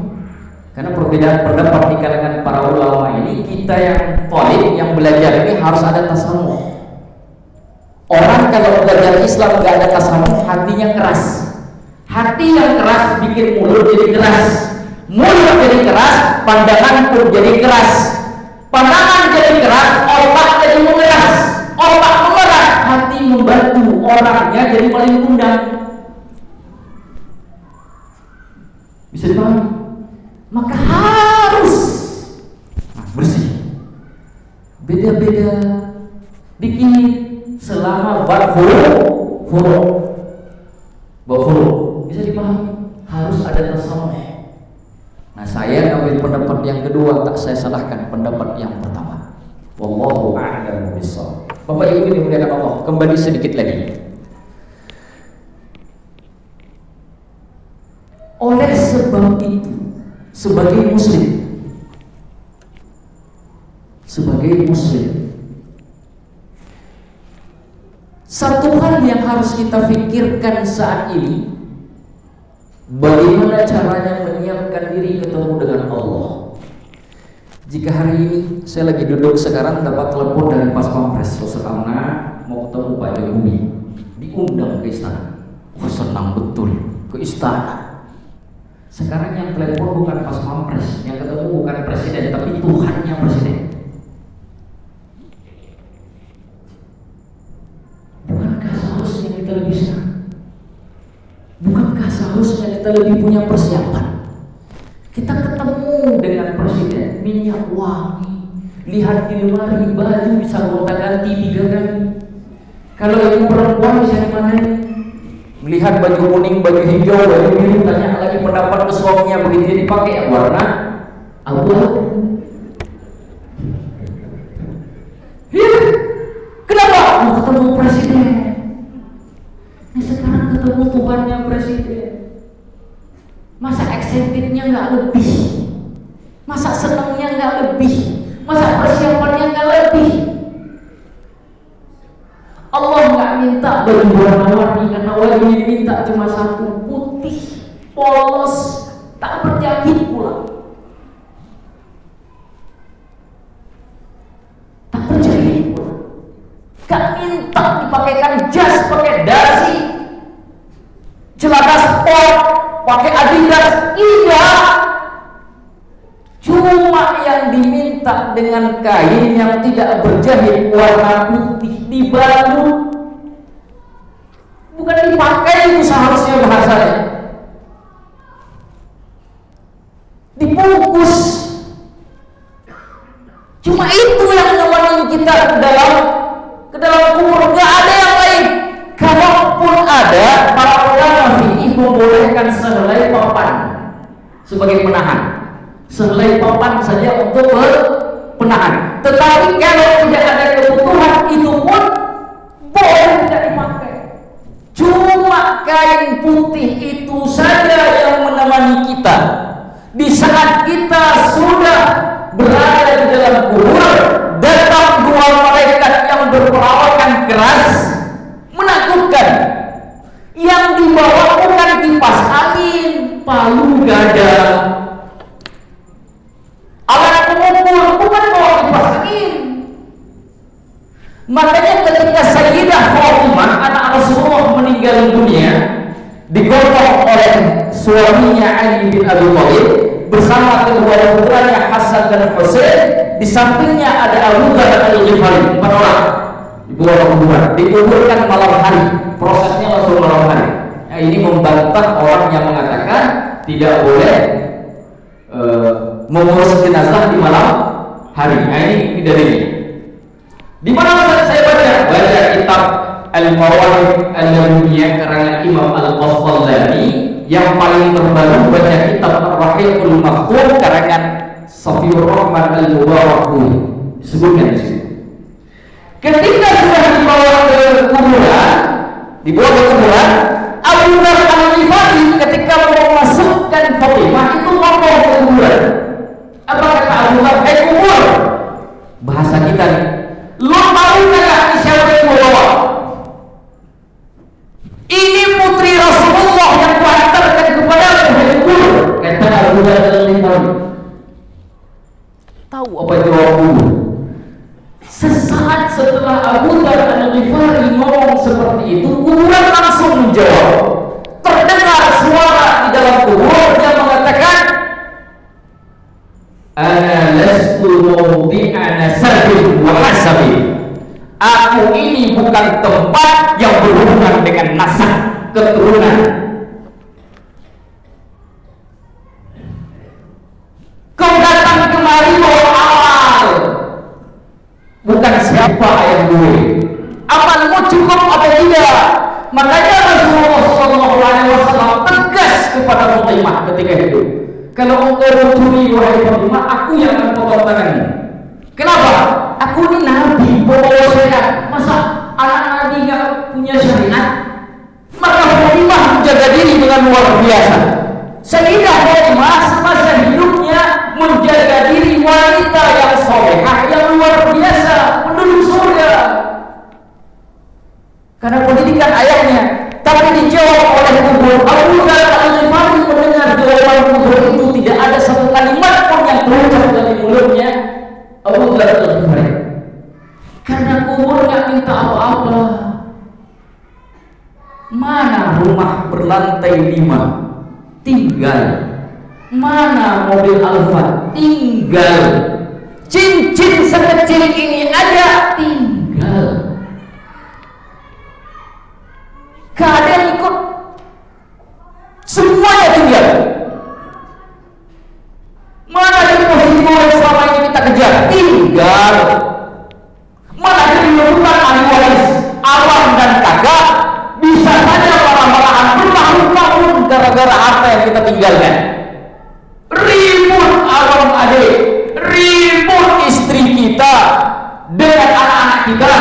[SPEAKER 2] Karena perbedaan pendapat di kalangan para ulama ini, kita yang thalib, yang belajar ini harus ada tasamuh. Orang kalau belajar Islam nggak ada tasamuh, hatinya keras. Hati yang keras bikin mulut jadi keras. Mulut jadi keras, pandangan pun jadi keras. Pandangan jadi keras, otak jadi mengeras. Otak mengeras, hati membantu, orangnya jadi paling kundang. Bisa dipahami? Maka harus bersih. Beda-beda dikit selama bab huruf. Bisa dipahami? Harus ada tasamuh. pendapat yang kedua tak saya salahkan pendapat yang pertama. Wallahu a'lamu bishawab. Bapak Ibu yang dimuliakan Allah, kembali sedikit lagi. Oleh sebab itu, sebagai muslim, satu hal yang harus kita pikirkan saat ini, bagaimana caranya menyiapkan diri ketemu dengan Allah. Jika hari ini saya lagi duduk sekarang dapat telepon dari Pas Pampres, Sosekarna mau ketemu Pak Jokowi, diundang ke istana. Wah, senang betul ke istana. Sekarang yang telepon bukan Pas Pampres, yang ketemu bukan presiden, tapi Tuhannya presiden. Bukankah seharusnya kita lebih senang? Bukankah seharusnya kita lebih punya persiapan? Kita ketemu dengan presiden, minyak wangi, lihat di lemari baju bisa gonta-ganti 3 kali. Kalau ibu perempuan bisa dimanai, melihat baju kuning, baju hijau, baju biru, tanya lagi pendapat ke suaminya, begitu dipakai warna abu-abu. Kenapa? Mau ketemu presiden. Nah, sekarang ketemu Tuhannya presiden. Masa excitednya nggak lebih? Masa senangnya nggak lebih? Masa persiapannya nggak lebih? Allah nggak minta baju warna-warni, karena wajib diminta cuma satu, putih, polos, tak berjahit pula. Tak berjahit pula. Gak minta dipakaikan jas, pakai dasi, celana sport, pakai Adidas, tidak. Cuma yang diminta dengan kain yang tidak berjahit, warna putih, dibalut, bukan dipakai, itu seharusnya bahasanya. Dibungkus. Cuma itu yang menemani kita ke dalam kubur, gak ada yang lain. Kalaupun ada, para ulama fikih membolehkan sehelai papan sebagai penahan, sehelai papan saja untuk penahan. Tetapi kalau tidak ada kebutuhan, itu pun boleh tidak dipakai. Cuma kain putih itu saja yang menemani kita di saat kita sudah berada di dalam kubur. Datang 2 malaikat yang berperawakan keras, menakutkan. Yang dibawa bukan kipas angin, palu gada, alat pengukur, bukan bawa kipas angin. Makanya ketika Sayyidah Fatimah, anak Rasulullah, meninggal dunia, digotong oleh suaminya Ali bin Abi Thalib bersama kedua putranya Hasan dan Husain. Di sampingnya ada Abu Dzar Al-Ghifari, 4 orang di bawah kuburan, dikuburkan malam hari. Prosesnya langsung malam hari. Nah, ini membantah orang yang mengatakan tidak boleh mengurus jenazah di malam hari. Nah, ini dalilnya. Di mana saya baca kitab Al-Mawahib Al-Laduniyah karangan Imam Al-Qasdalani, yang paling terbaru baca kitab Ar-Rahiqul Makhtum karangan Safiur Rahman Al-Mubarakun. Disebutkan di sini. Ketika sudah dibawa ke kuburan, Abu Dzar Al-Ghifari ketika mau masukkan Fatimah itu ngomong ke kuburan. Apa kata Abu Dzar? Kubur. Bahasa kita nih. Lo tahu nggak siapa yang mau bawa? Ini putri Rasulullah yang kuantarkan kepada kubur. Kata Abu Dzar Al-Ghifari. Tahu apa jawabnya? Sesaat setelah Abu Dzar Al-Ghifari ngomong seperti itu, kuburan langsung menjawab. Terdengar suara di dalam kubur yang mengatakan, "Ana lastu mawdi'ana sabin wa hasabin." Aku ini bukan tempat yang berhubungan dengan nasab, keturunan. Kau datang kemari bawa amal, bukan siapa yang gue. Amalmu cukup atau tidak? Makanya Rasulullah SAW tegas kepada Fatimah ketika itu. Kalau engkau mencuri wahai Fatimah, aku yang akan potong tanganmu. Kenapa? Aku ini nabi, pembawa syariat. Masa anak nabi nggak punya syariat? Maka Fatimah menjaga diri dengan luar biasa. Sayyidah Fatimah semasa hidupnya menjaga diri wanita yang solehah yang luar biasa, penduduk surga. Karena pendidikan ayahnya. Tapi dijawab oleh kubur. Abu Dhar Al-Ghifari mendengar jawaban kubur itu, tidak ada satu kalimat pun yang terucap dari mulutnya Abu Dhar Al-Ghifari. Karena kubur nggak minta apa-apa. Mana rumah berlantai 5? Tinggal. Mana mobil Alfa? Tinggal. Cincin sekecil ini aja tinggal. Gak ada yang ikut, semuanya tinggal. Mana dari posisi yang selama ini kita kejar? Tinggal. Mana dari rebutan ahli waris awam dan kakak? Bisa saja marah-marahan bertahun-tahun gara-gara apa yang kita tinggalkan. Ribut awam adik, ribut istri kita dengan anak-anak kita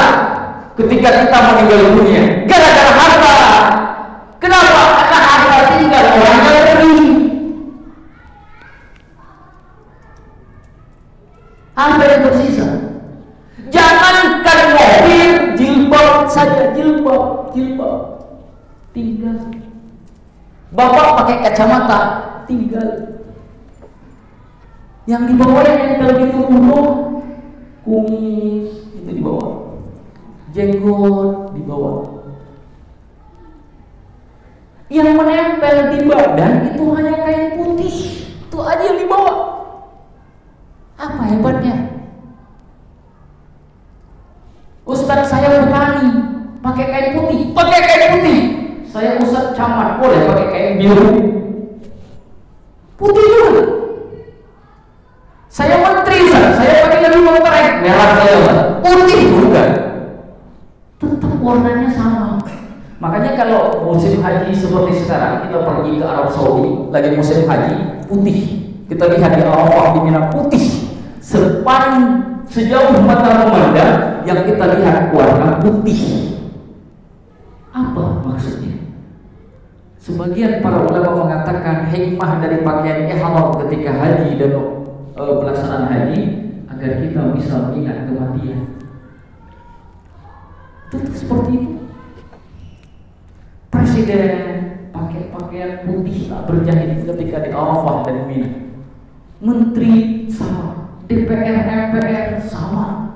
[SPEAKER 2] ketika kita meninggal dunia gara-gara harta. Kenapa? Karena harta tinggal, orangnya pergi. Apa yang tersisa? Jangankan mobil, jilbab saja, jilbab tinggal. Bapak pakai kacamata tinggal. Yang di bawah yang nempel di tubuh, kumis itu di bawah, jenggot di bawah. Yang menempel di badan itu hanya kain putih, itu aja yang dibawa. Apa hebatnya? Ustadz saya petani, pakai kain putih, Saya ustadz camat, boleh pakai kain biru, putih juga. Saya menteri, saya pakai lebih mentereng, merah saya, putih juga. Tetap warnanya sama. Makanya kalau musim haji seperti sekarang, kita pergi ke Arab Saudi, lagi musim haji, putih. Kita lihat di Arafah, di Mina, putih. Sejauh mata memandang, yang kita lihat warna putih. Apa maksudnya? Sebagian para ulama mengatakan hikmah dari pakaian ihram ketika haji dan pelaksanaan haji agar kita bisa mengingat kematian. Itu seperti itu. Presiden pakai pakaian putih tak berjahit ketika di Arafah dan Mina. Menteri sama, DPR, MPR sama,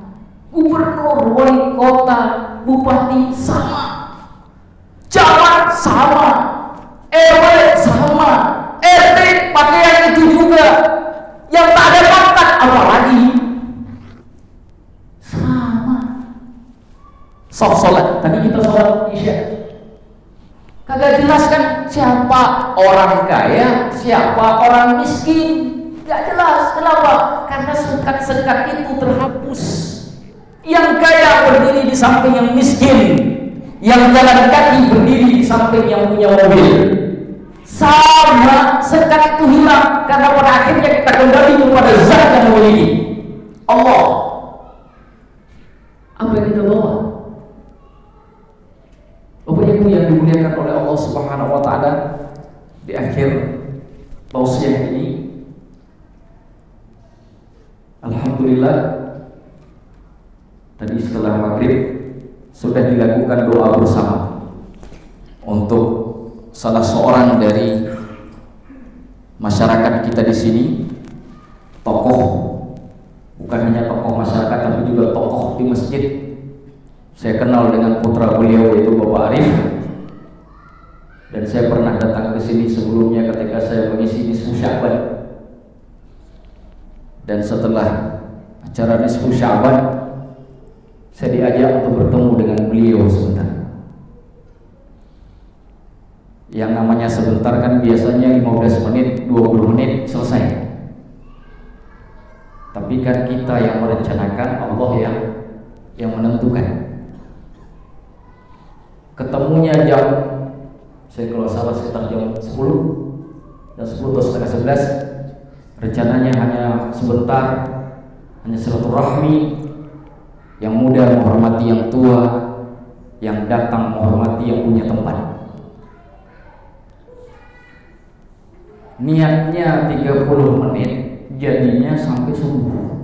[SPEAKER 2] gubernur, wali kota, bupati sama, camat sama, RW sama, RT pakaian itu juga. Yang tak ada pangkat apalagi sama. Soft sholat, tadi kita sholat isya, kagak jelaskan siapa orang kaya, siapa orang miskin, gak jelas. Kenapa? Karena sekat-sekat itu terhapus. Yang kaya berdiri di samping yang miskin, yang jalan kaki berdiri di samping yang punya mobil. Sama, sekat itu hilang karena pada akhirnya kita kembali kepada zat yang memiliki Allah. Apa yang kita bawa? Bapak Ibu yang dimuliakan oleh Allah Subhanahu wa taala, di akhir tausiah ini alhamdulillah tadi setelah maghrib sudah dilakukan doa bersama untuk salah seorang dari masyarakat kita di sini, tokoh, bukan hanya tokoh masyarakat tapi juga tokoh di masjid. Saya kenal dengan putra beliau yaitu Bapak Arif, dan saya pernah datang ke sini sebelumnya ketika saya mengisi nisfu Sya'ban. Dan setelah acara nisfu Sya'ban, saya diajak untuk bertemu dengan beliau sebentar. Yang namanya sebentar kan biasanya 15 menit, 20 menit selesai. Tapi kan kita yang merencanakan, Allah yang menentukan. Ketemunya jam, saya kalau salah sekitar jam 10 dan 10 atau setengah 11, rencananya hanya sebentar, hanya silaturahmi, yang muda menghormati yang tua, yang datang menghormati yang punya tempat. Niatnya 30 menit, jadinya sampai subuh.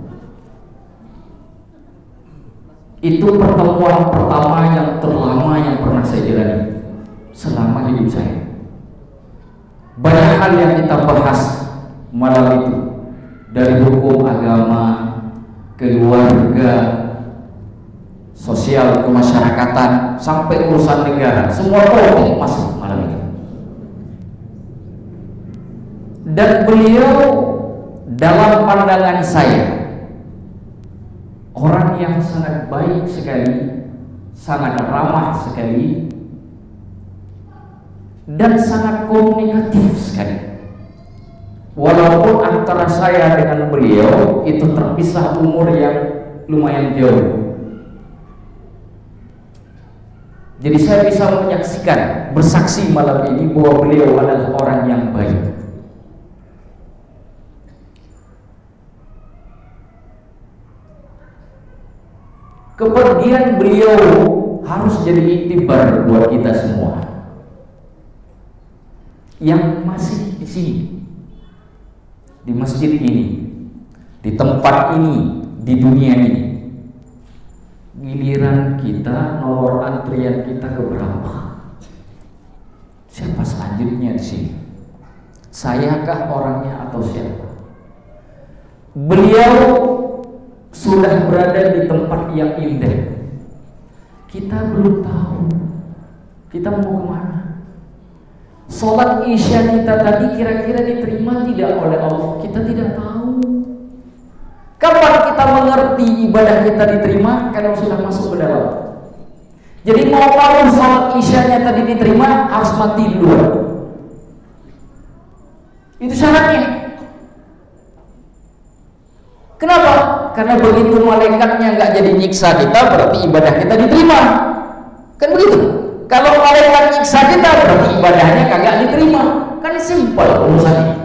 [SPEAKER 2] Itu pertemuan pertama yang terlama yang pernah saya jalani selama hidup saya. Banyak hal yang kita bahas malam itu, dari hukum agama, keluarga, sosial kemasyarakatan, sampai urusan negara, semua topik masuk malam itu. Dan beliau dalam pandangan saya orang yang sangat baik sekali, sangat ramah sekali, dan sangat komunikatif sekali. Walaupun antara saya dengan beliau itu terpisah umur yang lumayan jauh, jadi saya bisa menyaksikan, bersaksi malam ini bahwa beliau adalah orang yang baik. Kepergian beliau harus jadi iktibar buat kita semua yang masih di sini, di masjid ini, di tempat ini, di dunia ini. Giliran kita, nomor antrian kita keberapa? Siapa selanjutnya di sini? Sayakah orangnya atau siapa? Beliau sudah berada di tempat yang indah. Kita belum tahu kita mau kemana. Sholat isya kita tadi kira-kira diterima tidak oleh Allah, kita tidak tahu. Kapan kita mengerti ibadah kita diterima? Kalau sudah masuk ke dalam. Jadi mau tahu sholat isyanya tadi diterima, harus mati dulu. Itu syaratnya. Kenapa? Karena begitu malaikatnya nggak jadi nyiksa kita, berarti ibadah kita diterima. Kan begitu? Kalau malaikat nyiksa kita, berarti ibadahnya kagak diterima. Kan simpel urusannya.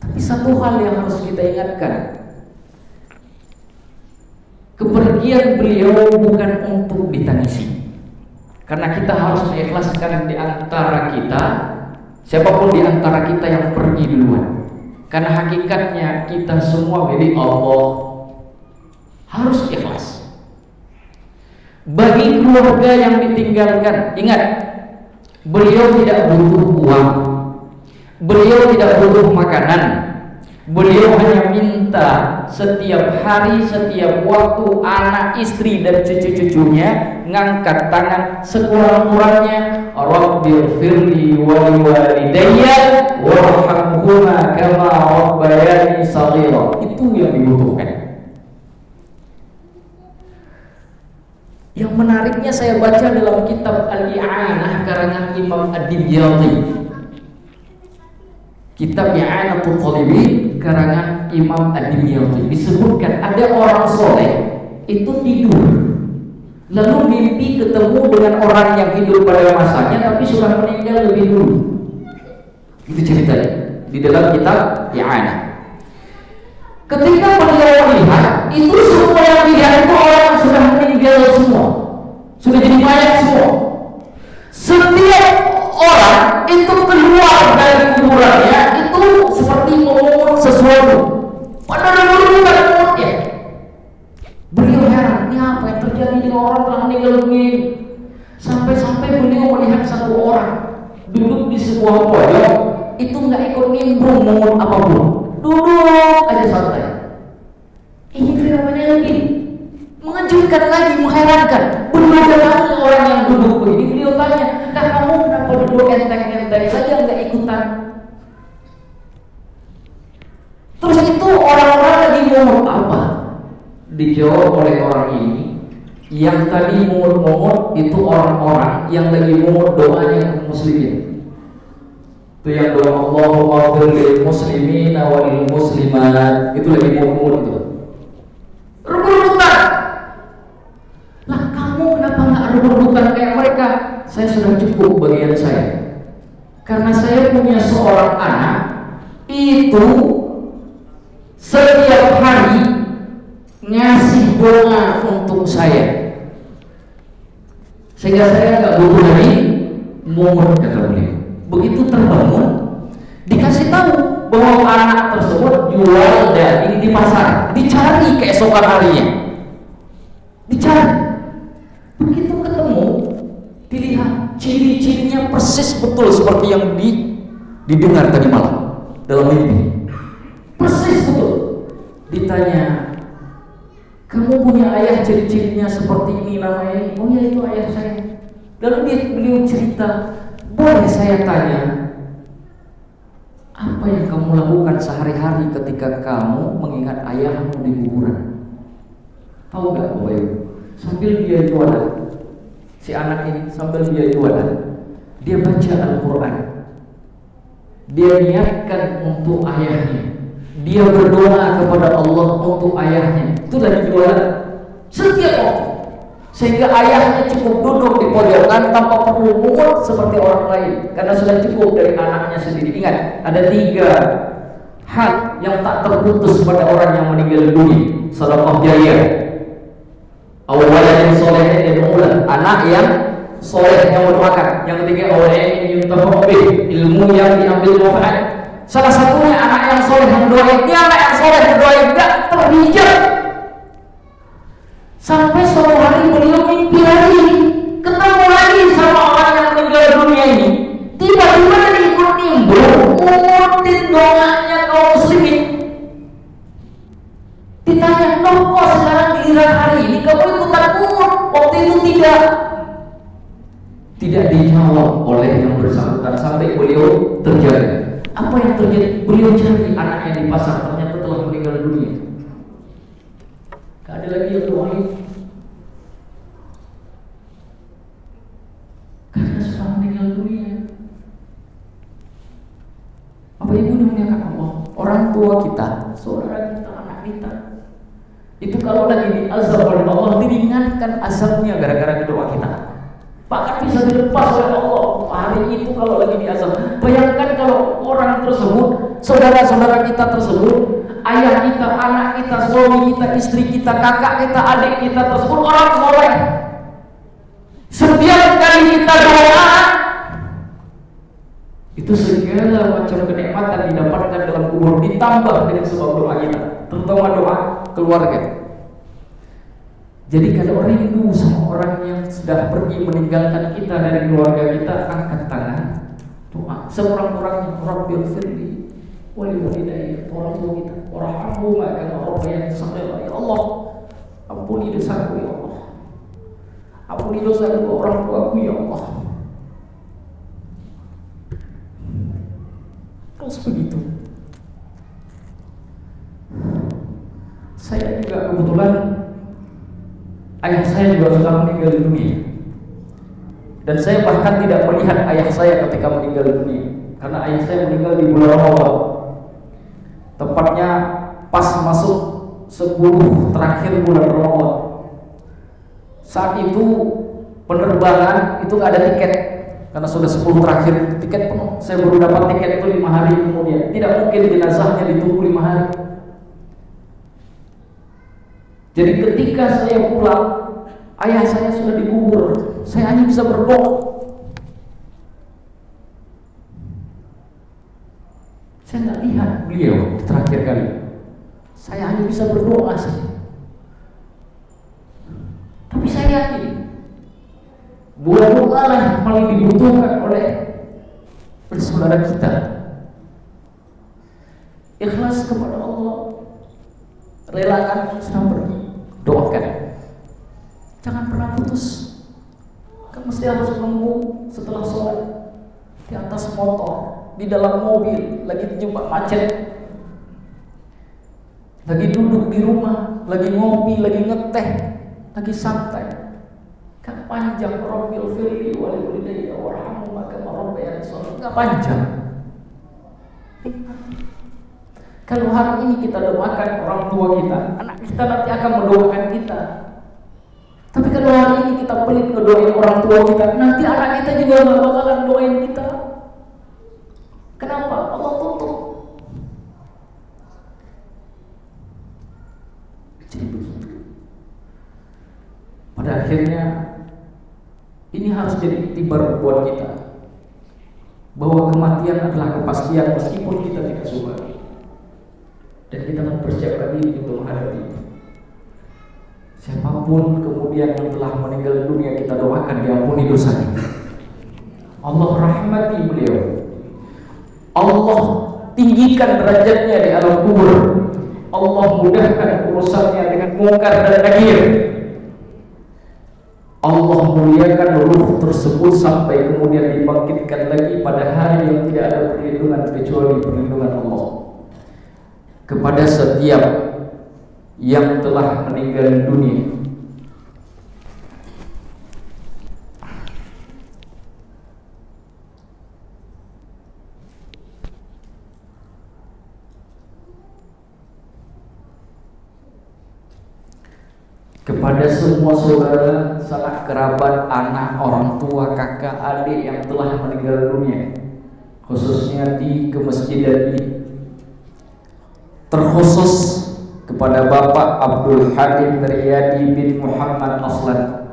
[SPEAKER 2] Tapi satu hal yang harus kita ingatkan, kepergian beliau bukan untuk ditangisi. Karena kita harus mengikhlaskan di antara kita, siapapun di antara kita yang pergi duluan. Karena hakikatnya kita semua milik Allah, harus ikhlas. Bagi keluarga yang ditinggalkan, ingat, beliau tidak butuh uang, beliau tidak butuh makanan, beliau hanya minta setiap hari, setiap waktu anak, istri dan cucu-cucunya ngangkat tangan sekurang-kurangnya, Rabbighfirli wa liwalidayya warhamhuma kama rabbayani shaghira. Itu yang dibutuhkan. Yang menariknya saya baca dalam kitab Al-I'anah karangan Imam Ad-Dimyati. Kitab I'anatul Talibin karangan Imam Ad-Dimyati disebutkan ada orang soleh itu tidur, lalu mimpi ketemu dengan orang yang hidup pada masanya tapi sudah meninggal lebih dulu. Itu ceritanya di dalam kitab I'anah. Ketika beliau melihat itu, semua yang dilihat itu orang yang sudah meninggal semua, sudah jadi mayat semua. Setiap orang itu keluar dari kuburannya itu seperti memungut sesuatu, padahal bukan mulutnya. Beliau heran, ini apa yang terjadi dengan orang telah meninggal begini. Sampai-sampai beliau melihat satu orang duduk di sebuah pojok, itu nggak ikut nimbrung memungut apapun, duduk aja santai. Ini fenomena lagi, mengejutkan lagi, mengherankan. Beliau datang orang yang duduk begini, beliau tanya, nah kamu kenapa duduk enteng-enteng saja nggak ikutan? Terus itu orang-orang lagi ngomong apa? Dijawab oleh orang ini, yang tadi mungut-mungut itu orang-orang yang lagi mungut doanya muslimin. Itu yang doa Allahumma fir lil muslimina wal muslimat, itu lagi mungut itu. Rebut-rebutan. Lah kamu kenapa nggak rebut-rebutan kayak mereka? Saya sudah cukup bagian saya. Karena saya punya seorang anak, itu doa untuk saya, sehingga saya nggak butuh lagi mungut, kata beliau. Begitu terbangun, dikasih tahu bahwa anak tersebut jual daging di pasar, dicari keesokan harinya, dicari. Begitu ketemu, dilihat ciri-cirinya persis betul seperti yang didengar tadi malam dalam mimpi, persis betul. Ditanya, kamu punya ayah ciri-cirinya seperti ini, namanya ini? Oh ya, itu ayah saya. Lalu beliau cerita, boleh saya tanya, apa yang kamu lakukan sehari-hari ketika kamu mengingat ayahmu di kuburan? Tahu nggak Bapak Ibu? Sambil dia jualan, si anak ini sambil dia jualan, dia baca Al-Quran, dia niatkan untuk ayahnya, dia berdoa kepada Allah untuk ayahnya. Itu lagi jualan setiap waktu, sehingga ayahnya cukup duduk di pojokan tanpa perlu mungut seperti orang lain, karena sudah cukup dari anaknya sendiri. Ingat, ada 3 hal yang tak terputus pada orang yang meninggal dunia: sedekah jariyah, awalan yang soleh yang mulia, anak yang soleh yang mendoakan. Yang ketiga, awalan yang yuntafa'u, ilmu yang diambil manfaat. Salah satunya anak yang soleh yang mendoakan. Dia anak yang soleh berdoa tidak terhijab. Sampai suatu hari beliau mimpi lagi, ketemu lagi sama orang yang meninggal dunia ini. Tiba-tiba dia ikut nimbrung, ngurutin doanya kaum muslimin. Ditanya, loh kok sekarang giliran hari ini kamu ikutan umur, waktu itu tidak dijawab oleh yang bersangkutan, sampai beliau terjaga. Apa yang terjadi? Beliau cari anaknya di pasar, ternyata telah meninggal dunia. Gak ada lagi yang doain, karena sudah meninggal dunia. Apa Ibu dimuliakan Allah? Orang tua kita, saudara kita, anak kita, itu kalau lagi diazab oleh Allah, diringankan azabnya gara-gara doa kita. Bahkan bisa dilepas oleh Allah hari itu kalau lagi diazab. Bayangkan kalau orang tersebut, saudara-saudara kita tersebut, ayah kita, anak kita, suami kita, istri kita, kakak kita, adik kita tersebut orang soleh. Setiap kali kita doa, itu segala macam kenikmatan didapatkan dalam kubur, ditambah dengan sebab doa kita, terutama doa keluarga. Jadi kalau rindu sama orang yang sudah pergi meninggalkan kita dari keluarga kita, angkat tangan, doa seorang-orangnya. Rabbighfirli wa li walidayya, orang tua kita, warhamhuma kama rabbayani shaghira. Ya Allah, ampuni dosaku ya Allah, ampuni dosaku orang tuaku ya Allah. Terus begitu. Saya juga kebetulan ayah saya juga sudah meninggal dunia, dan saya bahkan tidak melihat ayah saya ketika meninggal dunia, karena ayah saya meninggal di bulan Ramadan, tepatnya pas masuk 10 terakhir bulan Ramadan. Saat itu penerbangan itu nggak ada tiket, karena sudah 10 terakhir tiket penuh. Saya baru dapat tiket itu 5 hari kemudian. Tidak mungkin jenazahnya ditunggu 5 hari. Jadi ketika saya pulang, ayah saya sudah dikubur. Saya hanya bisa berdoa. Saya nggak lihat beliau terakhir kali. Saya hanya bisa berdoa saja. Tapi saya yakin doa lah yang paling dibutuhkan oleh saudara kita. Ikhlas kepada Allah, relakan sedang pergi, doakan. Jangan pernah putus. Kamu mesti harus menunggu setelah sholat, di atas motor, di dalam mobil, lagi terjebak macet, lagi duduk di rumah, lagi ngopi, lagi ngeteh, lagi santai. Kan panjang, Rabbighfirli wa li walidayya warhamhuma kama rabbayani shaghira. Enggak panjang. Kalau hari ini kita doakan orang tua kita, anak kita nanti akan mendoakan kita. Tapi kalau hari ini kita pelit ngedoain orang tua kita, nanti anak kita juga nggak bakalan doain kita. Kenapa? Allah tutup. Jadi begitu. pada akhirnya ini harus jadi iktibar buat kita, bahwa kematian adalah kepastian meskipun kita tidak suka, dan kita mempersiapkan diri untuk menghadapi. Siapapun kemudian yang telah meninggal dunia, kita doakan diampuni dosanya. Allah rahmati beliau, Allah tinggikan derajatnya di alam kubur, Allah mudahkan urusannya dengan mungkar dan nakir, Allah muliakan ruh tersebut sampai kemudian dibangkitkan lagi pada hari yang tidak ada perlindungan kecuali perlindungan Allah. Kepada setiap yang telah meninggal dunia, kepada semua saudara, sanak kerabat, anak, orang tua, kakak, adik yang telah meninggal dunia, khususnya di kemasjidan ini, terkhusus kepada Bapak Abdul Halim Riyadi bin Muhammad Aslan,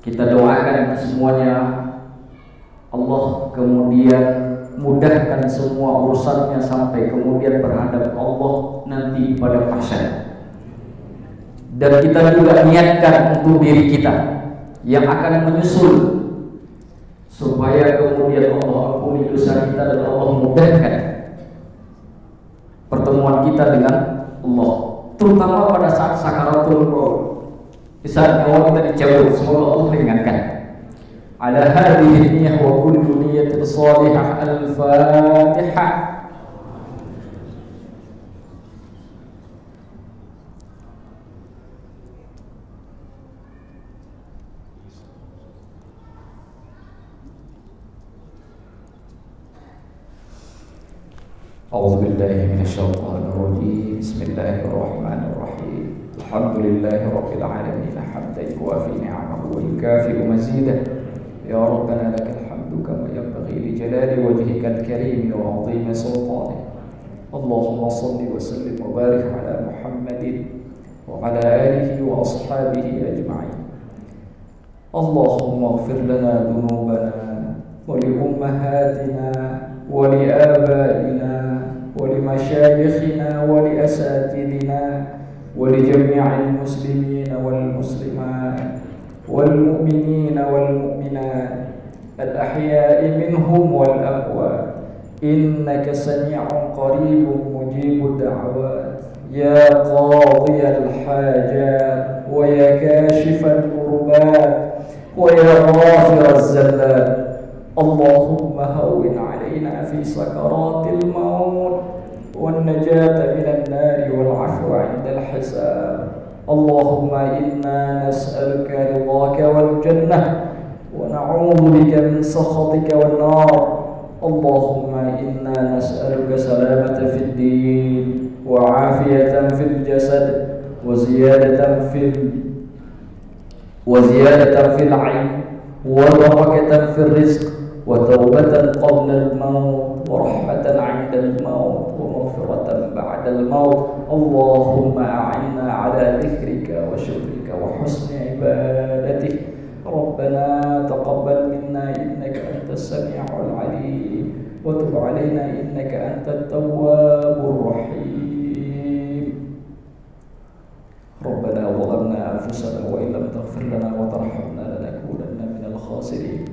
[SPEAKER 2] kita doakan semuanya Allah kemudian mudahkan semua urusannya sampai kemudian berhadap Allah nanti pada mahsyar. Dan kita juga niatkan untuk diri kita yang akan menyusul, supaya kemudian Allah ampuni dosa kita dan Allah mudahkan pertemuan kita dengan Allah, terutama pada saat sakaratul maut, di saat nyawa kita dicabut. Semoga Allah ringankan. Ala hadhihi niyyah wa kullu niyyatin shalihah. Al-Fatihah. أعوذ بالله من الشيطان الرجيم. بسم الله الرحمن الرحيم. الحمد لله رب العالمين حمدا يوافي نعمه ويكافئ مزيده. يا ربنا لك الحمد كما ينبغي لجلال وجهك الكريم وعظيم سلطانه. اللهم صل وسلم وبارك على محمد وعلى آله وأصحابه أجمعين. اللهم اغفر لنا ذنوبنا ولأمهاتنا ولآبائنا ولمشايخنا ولأساتذتنا ولجميع المسلمين والمسلمات والمؤمنين والمؤمنات الأحياء منهم والأموات إنك سميع قريب مجيب الدعوات يا قاضي الحاجات ويا كاشف الكربات ويا غافر الزلات. اللهم هون علينا في سكرات الموت والنجاة من النار والعفو عند الحساب. اللهم إنا نسألك رضاك والجنة ونعوذ بك من سخطك والنار. اللهم إنا نسألك سلامة في الدين وعافية في الجسد وزيادة في العلم وبركة في الرزق وتوبة قبل الموت ورحمة عند الموت ومغفرة بعد الموت. اللهم أعنا على ذكرك وشكرك وحسن عبادتك. ربنا تقبل منا إنك أنت السميع العليم وتب علينا إنك أنت التواب الرحيم. ربنا ظلمنا أنفسنا وإن لم تغفر لنا وترحمنا لنكونن من الخاسرين.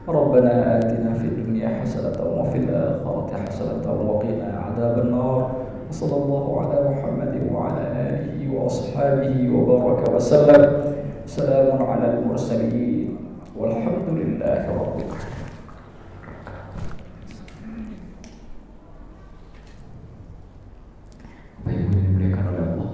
[SPEAKER 2] ربنا آتنا في الدنيا حسنة وفي الآخرة حسنة وقنا عذاب النار. وصلى الله على محمد وعلى آله وأصحابه وبارك وسلم. سلام على المرسلين والحمد لله رب العالمين. Bapak Ibu yang dimuliakan oleh Allah,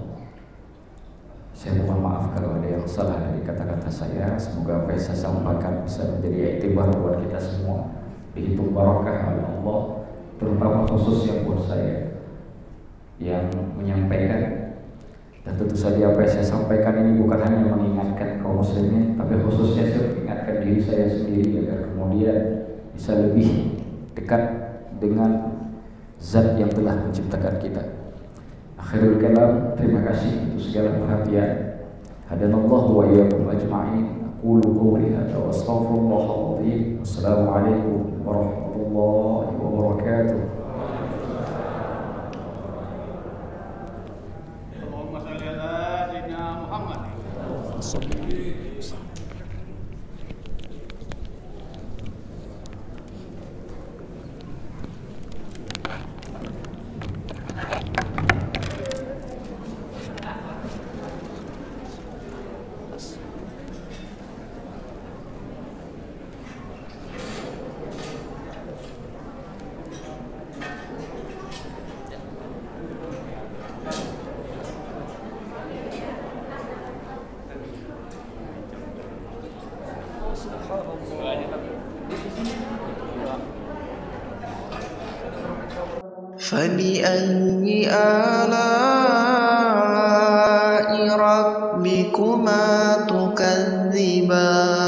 [SPEAKER 2] saya mohon maaf kalau ada yang salah dari kata-kata saya. Semoga apa yang saya sampaikan bisa menjadi iktibar buat kita semua, dihitung barakah oleh Allah, terutama khusus yang buat saya yang menyampaikan. Dan tentu saja apa yang saya sampaikan ini bukan hanya mengingatkan kaum muslimin, tapi khususnya saya mengingatkan diri saya sendiri agar kemudian bisa lebih dekat dengan Zat yang telah menciptakan kita. Akhirul kalam, terima kasih untuk segala perhatian. hadanallahu wa iyyakum ajma'in. Aqulu qawli hadza wa astaghfirullahal azim. Wassalamualaikum warahmatullahi wabarakatuh.
[SPEAKER 3] Allahumma shalli ala sayyidina Muhammad.
[SPEAKER 4] فبأي آلاء ربكما تكذبان